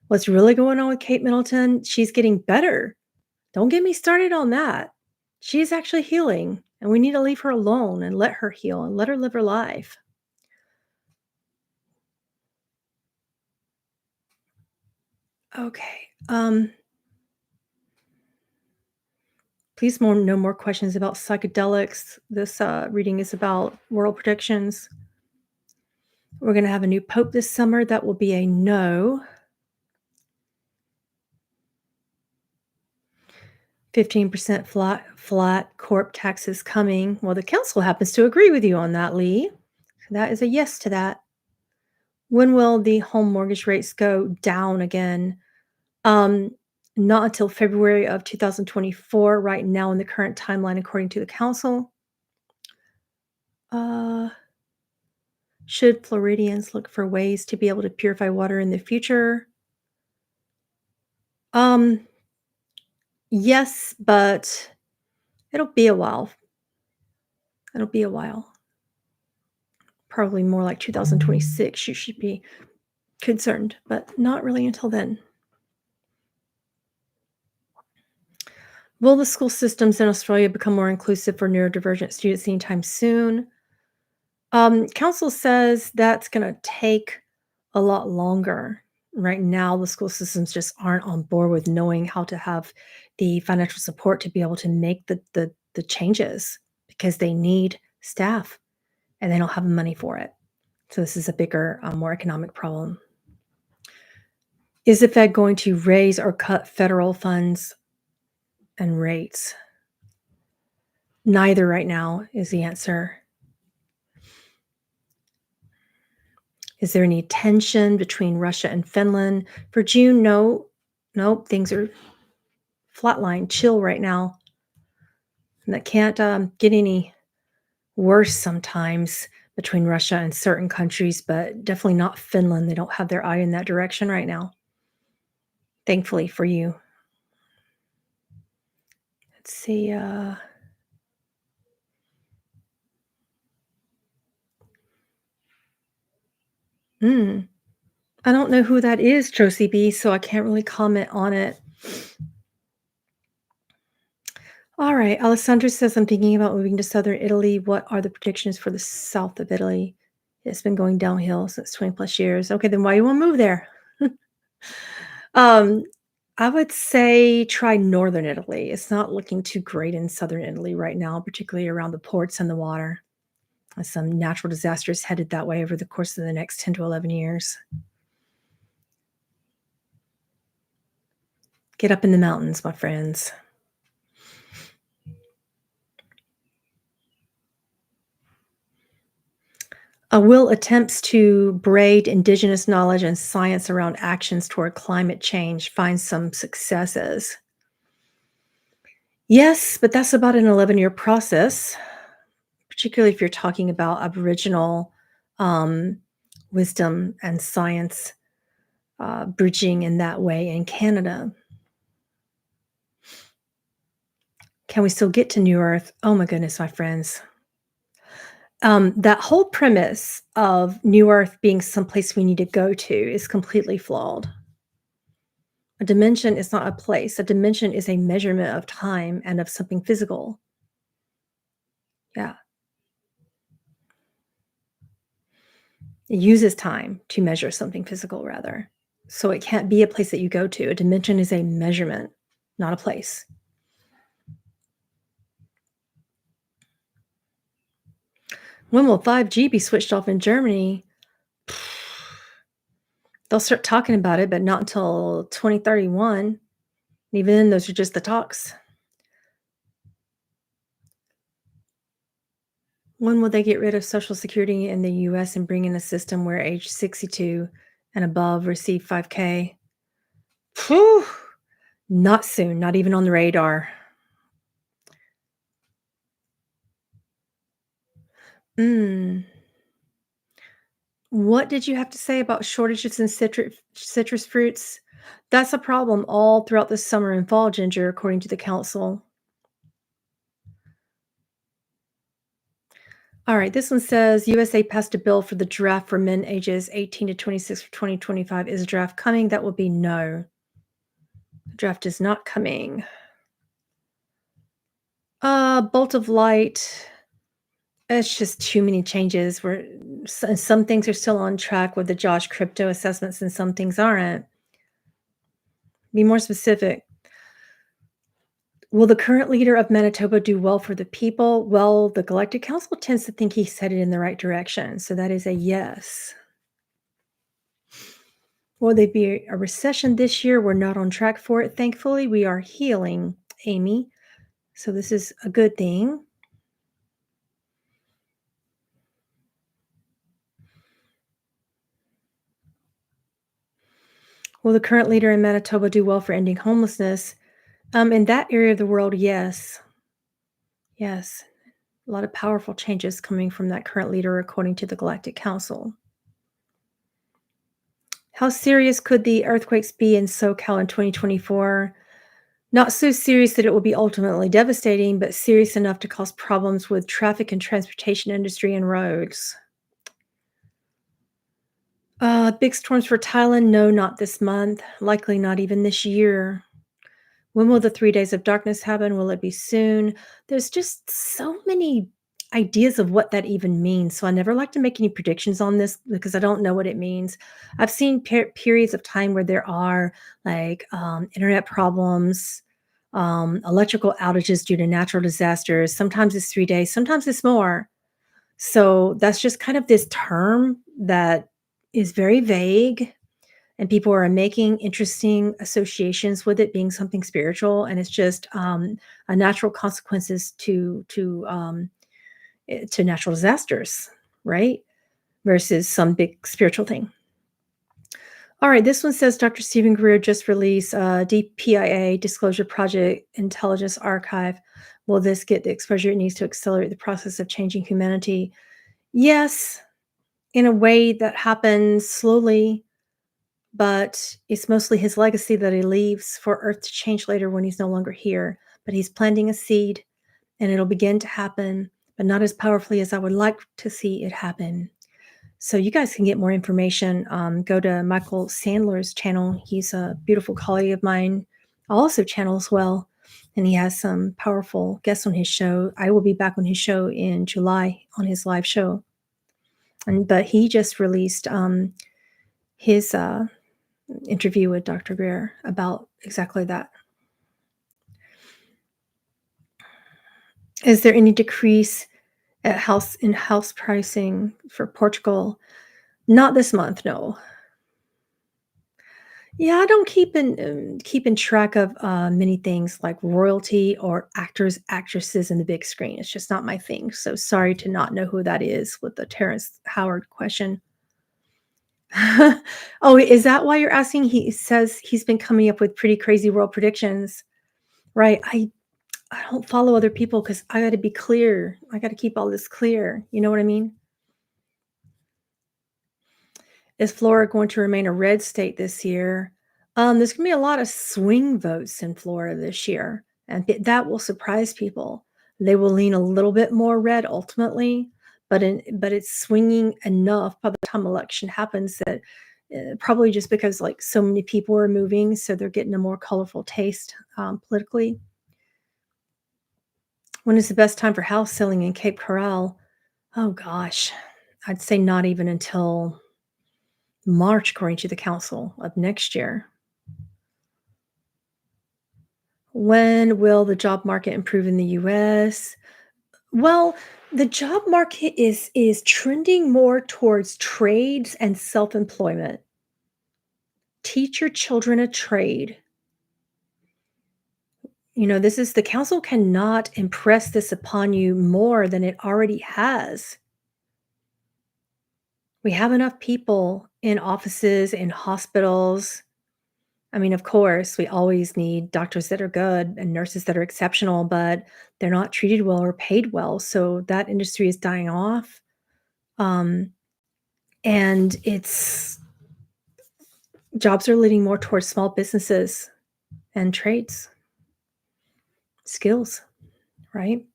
What's really going on with Kate Middleton? She's getting better. Don't get me started on that. She's actually healing, and we need to leave her alone and let her heal and let her live her life. Okay. Please no more questions about psychedelics. This reading is about world predictions. We're going to have a new pope this summer. That will be a no. 15% flat corp taxes coming. Well, the council happens to agree with you on that, Lee. That is a yes to that. When will the home mortgage rates go down again? Um, Not until February of 2024, right now in the current timeline, according to the council. Uh, should Floridians look for ways to be able to purify water in the future? Um, yes, but it'll be a while. It'll be a while. Probably more like 2026, you should be concerned, but not really until then. Will the school systems in Australia become more inclusive for neurodivergent students anytime soon? Council says that's gonna take a lot longer. Right now, the school systems just aren't on board with knowing how to have the financial support to be able to make the changes because they need staff and they don't have the money for it. So this is a bigger, more economic problem. Is the Fed going to raise or cut federal funds and rates? Neither right now is the answer. Is there any tension between Russia and Finland? For June, no. Nope, things are flatline, chill right now. And that can't get any worse sometimes between Russia and certain countries, but definitely not Finland. They don't have their eye in that direction right now. Thankfully for you. Let's see. I don't know who that is, Josie B, so I can't really comment on it. All right. Alessandra says, I'm thinking about moving to southern Italy. What are the predictions for the south of Italy? It's been going downhill since 20 plus years. Okay, then why you want to move there? um, I would say try northern Italy. It's not looking too great in southern Italy right now, particularly around the ports and the water. Some natural disasters headed that way over the course of the next 10 to 11 years. Get up in the mountains, my friends. Will attempts to braid indigenous knowledge and science around actions toward climate change find some successes? Yes, but that's about an 11-year process, particularly if you're talking about Aboriginal wisdom and science bridging in that way in Canada. Can we still get to New Earth? Oh my goodness, my friends. That whole premise of New Earth being someplace we need to go to is completely flawed. A dimension is not a place. A dimension is a measurement of time and of something physical. Yeah. It uses time to measure something physical, rather. So it can't be a place that you go to. A dimension is a measurement, not a place. When will 5G be switched off in Germany? They'll start talking about it, but not until 2031. Even then, those are just the talks. When will they get rid of Social Security in the US and bring in a system where age 62 and above receive 5K? Whew, not soon, not even on the radar. Mm. What did you have to say about shortages in citrus fruits? That's a problem all throughout the summer and fall, Ginger, according to the council. All right, this one says USA passed a bill for the draft for men ages 18 to 26 for 2025. Is a draft coming? That will be no. The draft is not coming. Bolt of Light. It's just too many changes. Some things are still on track with the Josh crypto assessments, and some things aren't. Be more specific. Will the current leader of Manitoba do well for the people? Well, the Galactic Council tends to think he's headed in the right direction, so that is a yes. Will there be a recession this year? We're not on track for it. Thankfully, we are healing, Amy. So this is a good thing. Will the current leader in Manitoba do well for ending homelessness? In that area of the world, yes. Yes. A lot of powerful changes coming from that current leader, according to the Galactic Council. How serious could the earthquakes be in SoCal in 2024? Not so serious that it will be ultimately devastating, but serious enough to cause problems with traffic and transportation industry and roads. Big storms for Thailand? No, not this month. Likely not even this year. When will the 3 days of darkness happen? Will it be soon? There's just so many ideas of what that even means. So I never like to make any predictions on this because I don't know what it means. I've seen periods of time where there are like internet problems, electrical outages due to natural disasters. Sometimes it's 3 days, sometimes it's more. So that's just kind of this term that is very vague, and people are making interesting associations with it being something spiritual, and it's just a natural consequences to natural disasters, right? Versus some big spiritual thing. All right, this one says Dr. Stephen Greer just released DPIA Disclosure Project Intelligence Archive. Will this get the exposure it needs to accelerate the process of changing humanity? Yes, in a way that happens slowly, but it's mostly his legacy that he leaves for Earth to change later when he's no longer here. But he's planting a seed, and it'll begin to happen, but not as powerfully as I would like to see it happen. So you guys can get more information. Go to Michael Sandler's channel. He's a beautiful colleague of mine. I'll also channel as well, and he has some powerful guests on his show. I will be back on his show in July on his live show. But he just released his interview with Dr. Greer about exactly that. Is there any decrease at house pricing for Portugal? Not this month, no. Yeah, I don't keep in track of many things like royalty or actors, actresses in the big screen. It's just not my thing. So sorry to not know who that is with the Terrence Howard question. Oh, is that why you're asking? He says he's been coming up with pretty crazy world predictions. Right. I don't follow other people because I gotta be clear. I gotta keep all this clear. You know what I mean? Is Florida going to remain a red state this year? There's gonna be a lot of swing votes in Florida this year, and that will surprise people. They will lean a little bit more red ultimately, but it's swinging enough by the time election happens that probably just because like so many people are moving, so they're getting a more colorful taste politically. When is the best time for house selling in Cape Coral? Oh gosh, I'd say not even until March, according to the council of next year. When will the job market improve in the US? Well, the job market is trending more towards trades and self-employment. Teach your children a trade. You know, this is the council cannot impress this upon you more than it already has. We have enough people in offices, in hospitals. I mean, of course, we always need doctors that are good and nurses that are exceptional, but they're not treated well or paid well. So that industry is dying off. Um, and jobs are leading more towards small businesses and trades, skills, right?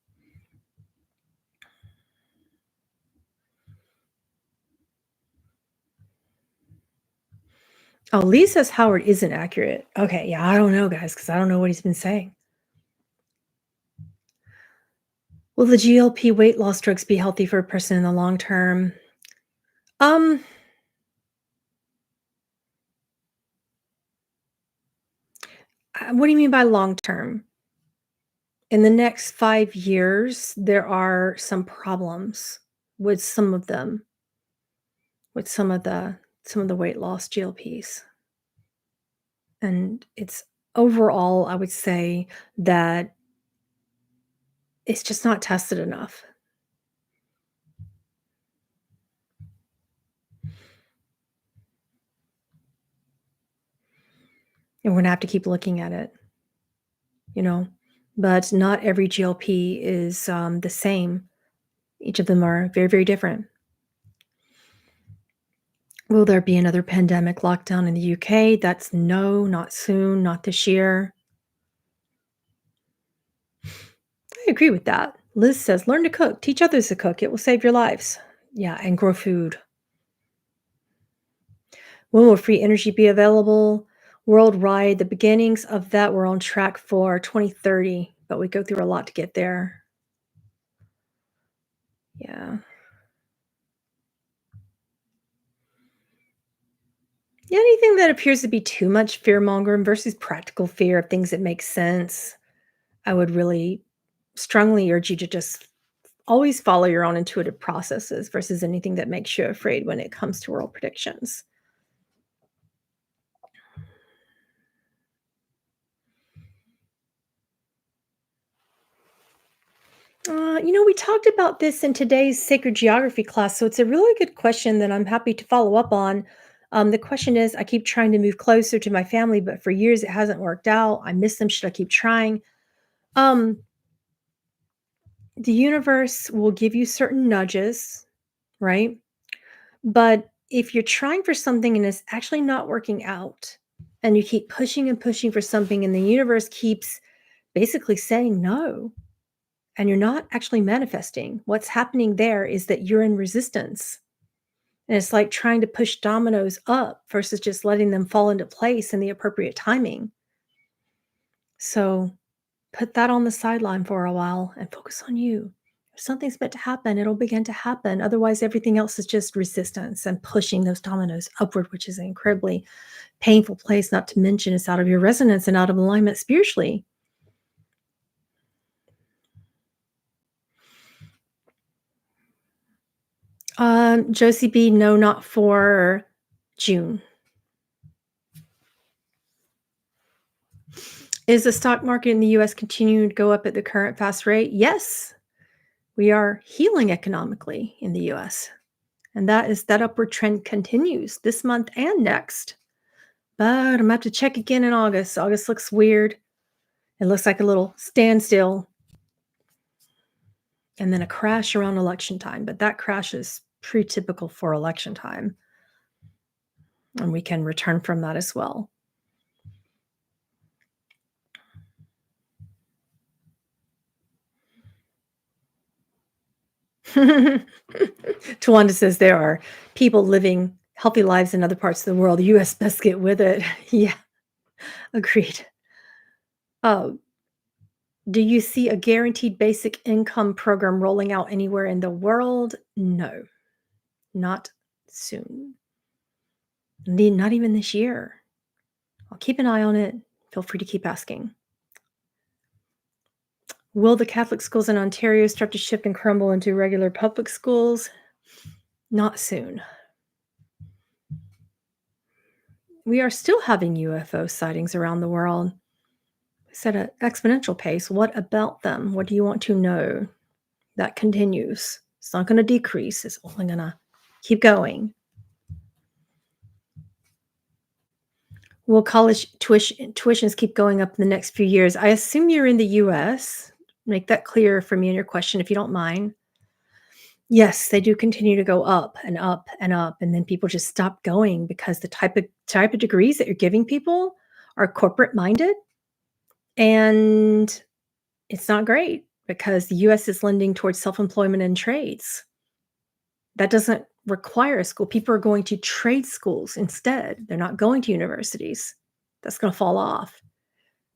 Oh, Lee says Howard isn't accurate. Okay, yeah, I don't know, guys, because I don't know what he's been saying. Will the GLP weight loss drugs be healthy for a person in the long term? Um, what do you mean by long term? In the next 5 years, there are some problems with some of them, with some of the weight loss GLPs. And it's overall, I would say that it's just not tested enough. And we're gonna have to keep looking at it, you know? But not every GLP is, the same. Each of them are very, very different. Will there be another pandemic lockdown in the UK? That's no, not soon, not this year. I agree with that. Liz says, learn to cook, teach others to cook. It will save your lives. Yeah, and grow food. When will free energy be available worldwide? The beginnings of that we're on track for 2030, but we go through a lot to get there. Yeah. Yeah, anything that appears to be too much fear mongering versus practical fear of things that make sense, I would really strongly urge you to just always follow your own intuitive processes versus anything that makes you afraid when it comes to world predictions. We talked about this in today's sacred geography class, so it's a really good question that I'm happy to follow up on. The question is, I keep trying to move closer to my family, but for years it hasn't worked out. I miss them. Should I keep trying? Um, the universe will give you certain nudges, right? But if you're trying for something and it's actually not working out, and you keep pushing and pushing for something, and the universe keeps basically saying no, and you're not actually manifesting, what's happening there is that you're in resistance. And it's like trying to push dominoes up versus just letting them fall into place in the appropriate timing. So put that on the sideline for a while and focus on you. If something's meant to happen, it'll begin to happen. Otherwise, everything else is just resistance and pushing those dominoes upward, which is an incredibly painful place, not to mention it's out of your resonance and out of alignment spiritually. Josie B, no, not for June. Is the stock market in the US continuing to go up at the current fast rate? Yes. We are healing economically in the US. And that upward trend continues this month and next. But I'm gonna have to check again in August. August looks weird. It looks like a little standstill and then a crash around election time. But that crash is pretty typical for election time. And we can return from that as well. Tawanda says there are people living healthy lives in other parts of the world. The US best get with it. Yeah, agreed. Uh, do you see a guaranteed basic income program rolling out anywhere in the world? No, not soon. Not even this year. I'll keep an eye on it. Feel free to keep asking. Will the Catholic schools in Ontario start to shift and crumble into regular public schools? Not soon. We are still having UFO sightings around the world. It's at an exponential pace. What about them? What do you want to know? That continues. It's not going to decrease. It's only going to keep going. Will college tuitions keep going up in the next few years? I assume you're in the US. Make that clear for me in your question if you don't mind. Yes, they do continue to go up and up and up, and then people just stop going because the type of degrees that you're giving people are corporate minded, and it's not great because the US is lending towards self-employment and trades. That doesn't require a school. People are going to trade schools instead. They're not going to universities. That's gonna fall off.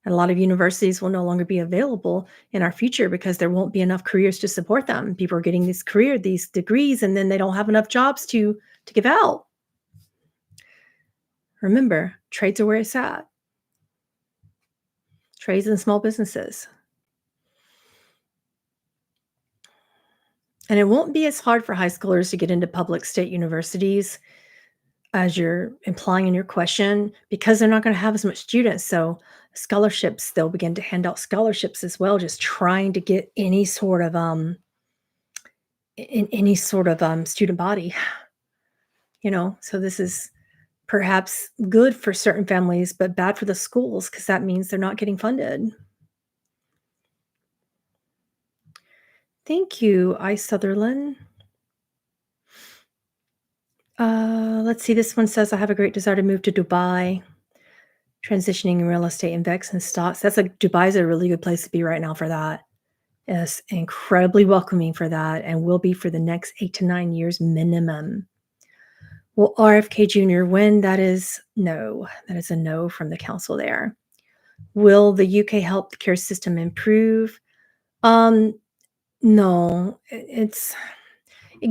And a lot of universities will no longer be available in our future because there won't be enough careers to support them. People are getting these degrees, and then they don't have enough jobs to give out. Remember, trades are where it's at. Trades and small businesses. And it won't be as hard for high schoolers to get into public state universities as you're implying in your question because they're not going to have as much students. So scholarships, they'll begin to hand out scholarships as well, just trying to get any sort of in any sort of student body. So this is perhaps good for certain families, but bad for the schools because that means they're not getting funded. Thank you, I Sutherland. Let's see. This one says, I have a great desire to move to Dubai, transitioning in real estate, invest in stocks. Dubai is a really good place to be right now for that. It's incredibly welcoming for that and will be for the next 8 to 9 years minimum. Well, RFK Jr. win? That is no. That is a no from the council there. Will the UK health care system improve? Um, no. It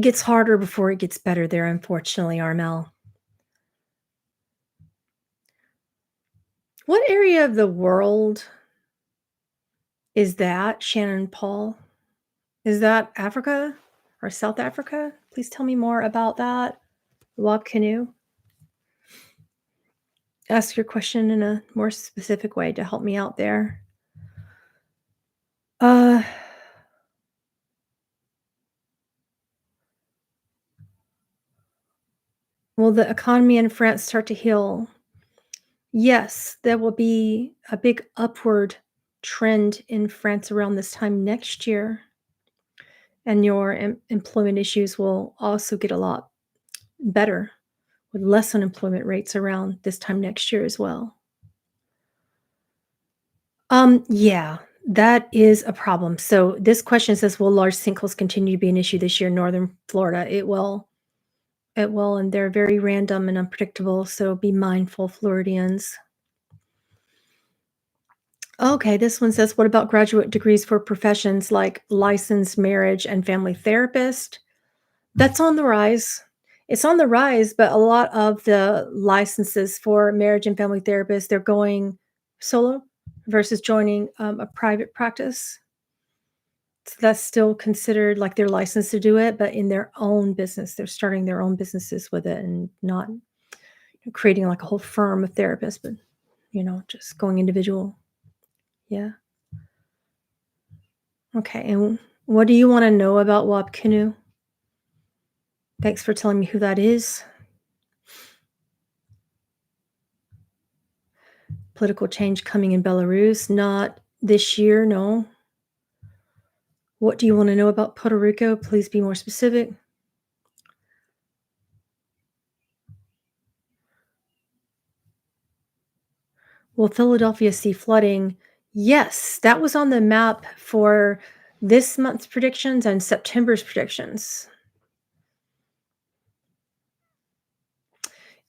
gets harder before it gets better there, unfortunately, Armel. What area of the world is that, Shannon Paul? Is that Africa or South Africa? Please tell me more about that. Wab Canoe. Ask your question in a more specific way to help me out there. Uh, will the economy in France start to heal? Yes, there will be a big upward trend in France around this time next year, and your employment issues will also get a lot better with less unemployment rates around this time next year as well. Yeah, that is a problem. So this question says, will large sinkholes continue to be an issue this year in northern Florida? It will. It will, and they're very random and unpredictable, so be mindful, Floridians. Okay, this one says, what about graduate degrees for professions like licensed marriage and family therapist? That's on the rise. It's on the rise, but a lot of the licenses for marriage and family therapists, they're going solo versus joining a private practice. So that's still considered like they're licensed to do it, but in their own business. They're starting their own businesses with it and not creating like a whole firm of therapists, but just going individual. Yeah. Okay. And what do you want to know about Wap Canoe? Thanks for telling me who that is. Political change coming in Belarus. Not this year, no. What do you want to know about Puerto Rico? Please be more specific. Will Philadelphia see flooding? Yes, that was on the map for this month's predictions and September's predictions.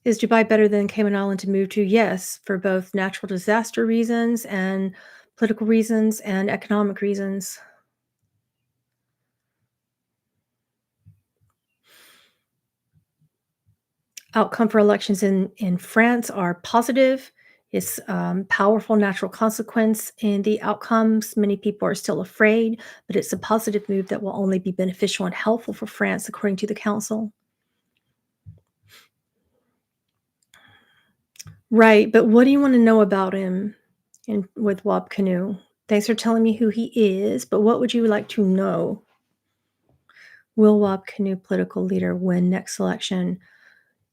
Is Dubai better than Cayman Island to move to? Yes, for both natural disaster reasons and political reasons and economic reasons. Outcome for elections in France are positive. It's powerful natural consequence in the outcomes. Many people are still afraid, but it's a positive move that will only be beneficial and helpful for France, according to the council. Right, but what do you want to know about him with Wab Canoe? Thanks for telling me who he is, but what would you like to know? Will Wab Canoe, political leader, win next election?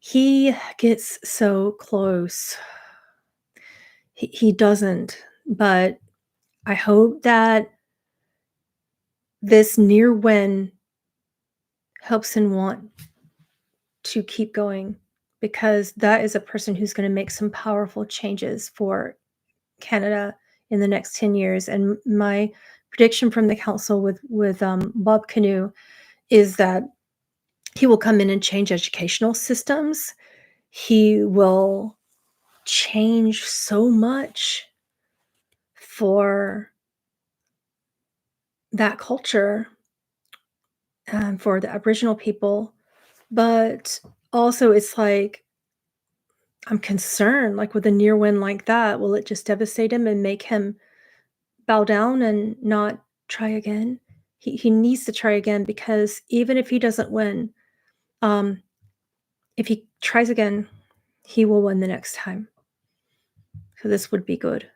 He gets so close. He doesn't, but I hope that this near win helps and want to keep going, because that is a person who's going to make some powerful changes for Canada in the next 10 years. And my prediction from the council with Bob Canoe is that he will come in and change educational systems. He will change so much for that culture and for the Aboriginal people. But also, it's like, I'm concerned, like with a near win like that, will it just devastate him and make him bow down and not try again? He needs to try again, because even if he doesn't win, um, if he tries again, he will win the next time. So this would be good.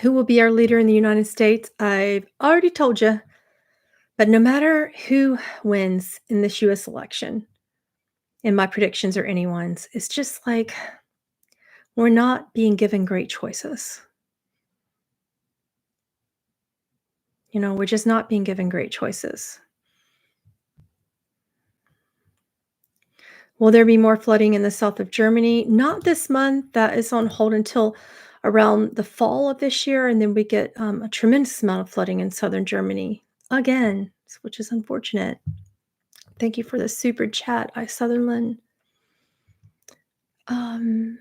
Who will be our leader in the United States? I've already told you. But no matter who wins in this US election, in my predictions or anyone's, it's just like we're not being given great choices. We're just not being given great choices. Will there be more flooding in the south of Germany? Not this month. That is on hold until around the fall of this year. And then we get a tremendous amount of flooding in southern Germany again, which is unfortunate. Thank you for the super chat, I Sutherland. Panama,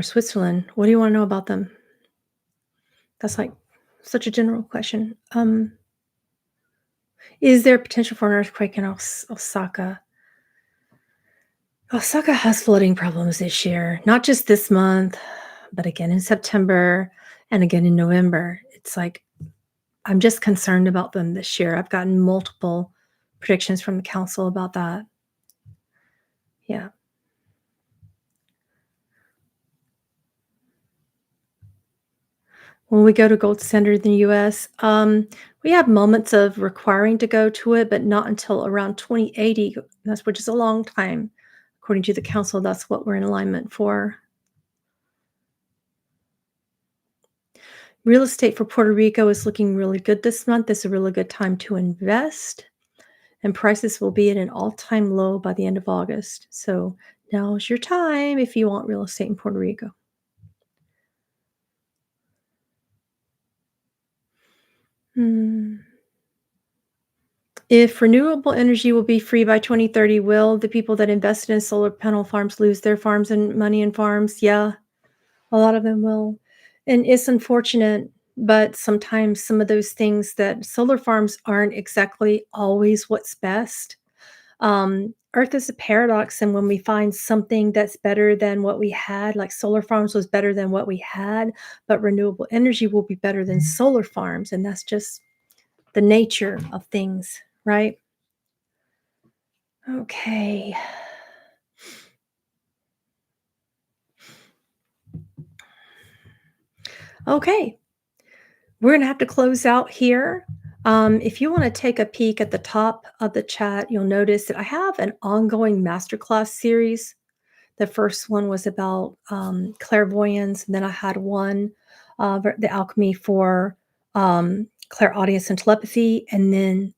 Switzerland. What do you want to know about them? That's like such a general question. Is there potential for an earthquake in Osaka? Osaka has flooding problems this year, not just this month, but again in September and again in November. It's like, I'm just concerned about them this year. I've gotten multiple predictions from the council about that. Yeah. When we go to gold standard in the US, we have moments of requiring to go to it, but not until around 2080. Which is a long time. According to the council, that's what we're in alignment for. Real estate for Puerto Rico is looking really good this month. It's a really good time to invest, and prices will be at an all-time low by the end of August. So now's your time if you want real estate in Puerto Rico. If renewable energy will be free by 2030, will the people that invested in solar panel farms lose their farms and money in farms? Yeah, a lot of them will. And it's unfortunate, but sometimes some of those things, that solar farms aren't exactly always what's best. Earth is a paradox, and when we find something that's better than what we had, like solar farms was better than what we had, but renewable energy will be better than solar farms, and that's just the nature of things, right? Okay. Okay. We're going to have to close out here. If you want to take a peek at the top of the chat, you'll notice that I have an ongoing masterclass series. The first one was about clairvoyance, and then I had one, the alchemy for clairaudience and telepathy, and then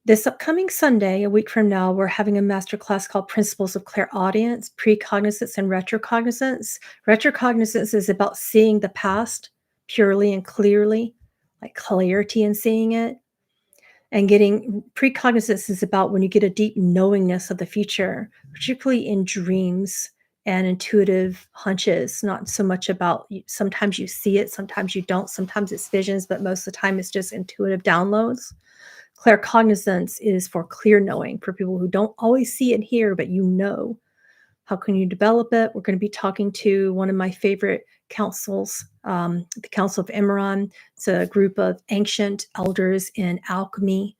this upcoming Sunday, a week from now, we're having a masterclass called Principles of Clairaudience, Precognizance, and Retrocognizance. Retrocognizance is about seeing the past purely and clearly, like clarity in seeing it. And getting precognizance is about when you get a deep knowingness of the future, particularly in dreams and intuitive hunches, not so much about, sometimes you see it, sometimes you don't, sometimes it's visions, but most of the time it's just intuitive downloads. Claircognizance is for clear knowing, for people who don't always see and hear, but you know. How can you develop it? We're going to be talking to one of my favorite councils, the Council of Emerron. It's a group of ancient elders in alchemy.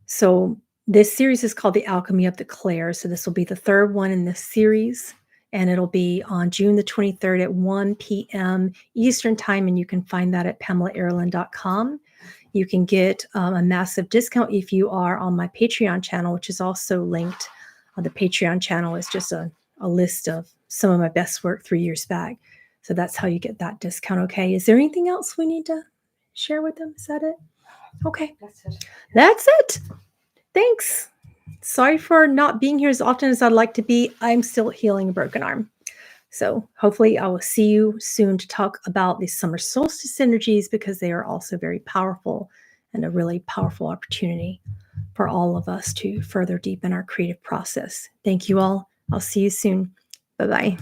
So this series is called The Alchemy of the Clair. So this will be the third one in this series, and it'll be on June the 23rd at 1 p.m. Eastern Time, and you can find that at PamelaAaralyn.com. You can get a massive discount if you are on my Patreon channel, which is also linked. The Patreon channel is just a list of some of my best work 3 years back. So that's how you get that discount. Okay. Is there anything else we need to share with them? Is that it? Okay. That's it. That's it. Thanks. Sorry for not being here as often as I'd like to be. I'm still healing a broken arm. So hopefully I will see you soon to talk about the summer solstice energies, because they are also very powerful and a really powerful opportunity for all of us to further deepen our creative process. Thank you all. I'll see you soon. Bye-bye.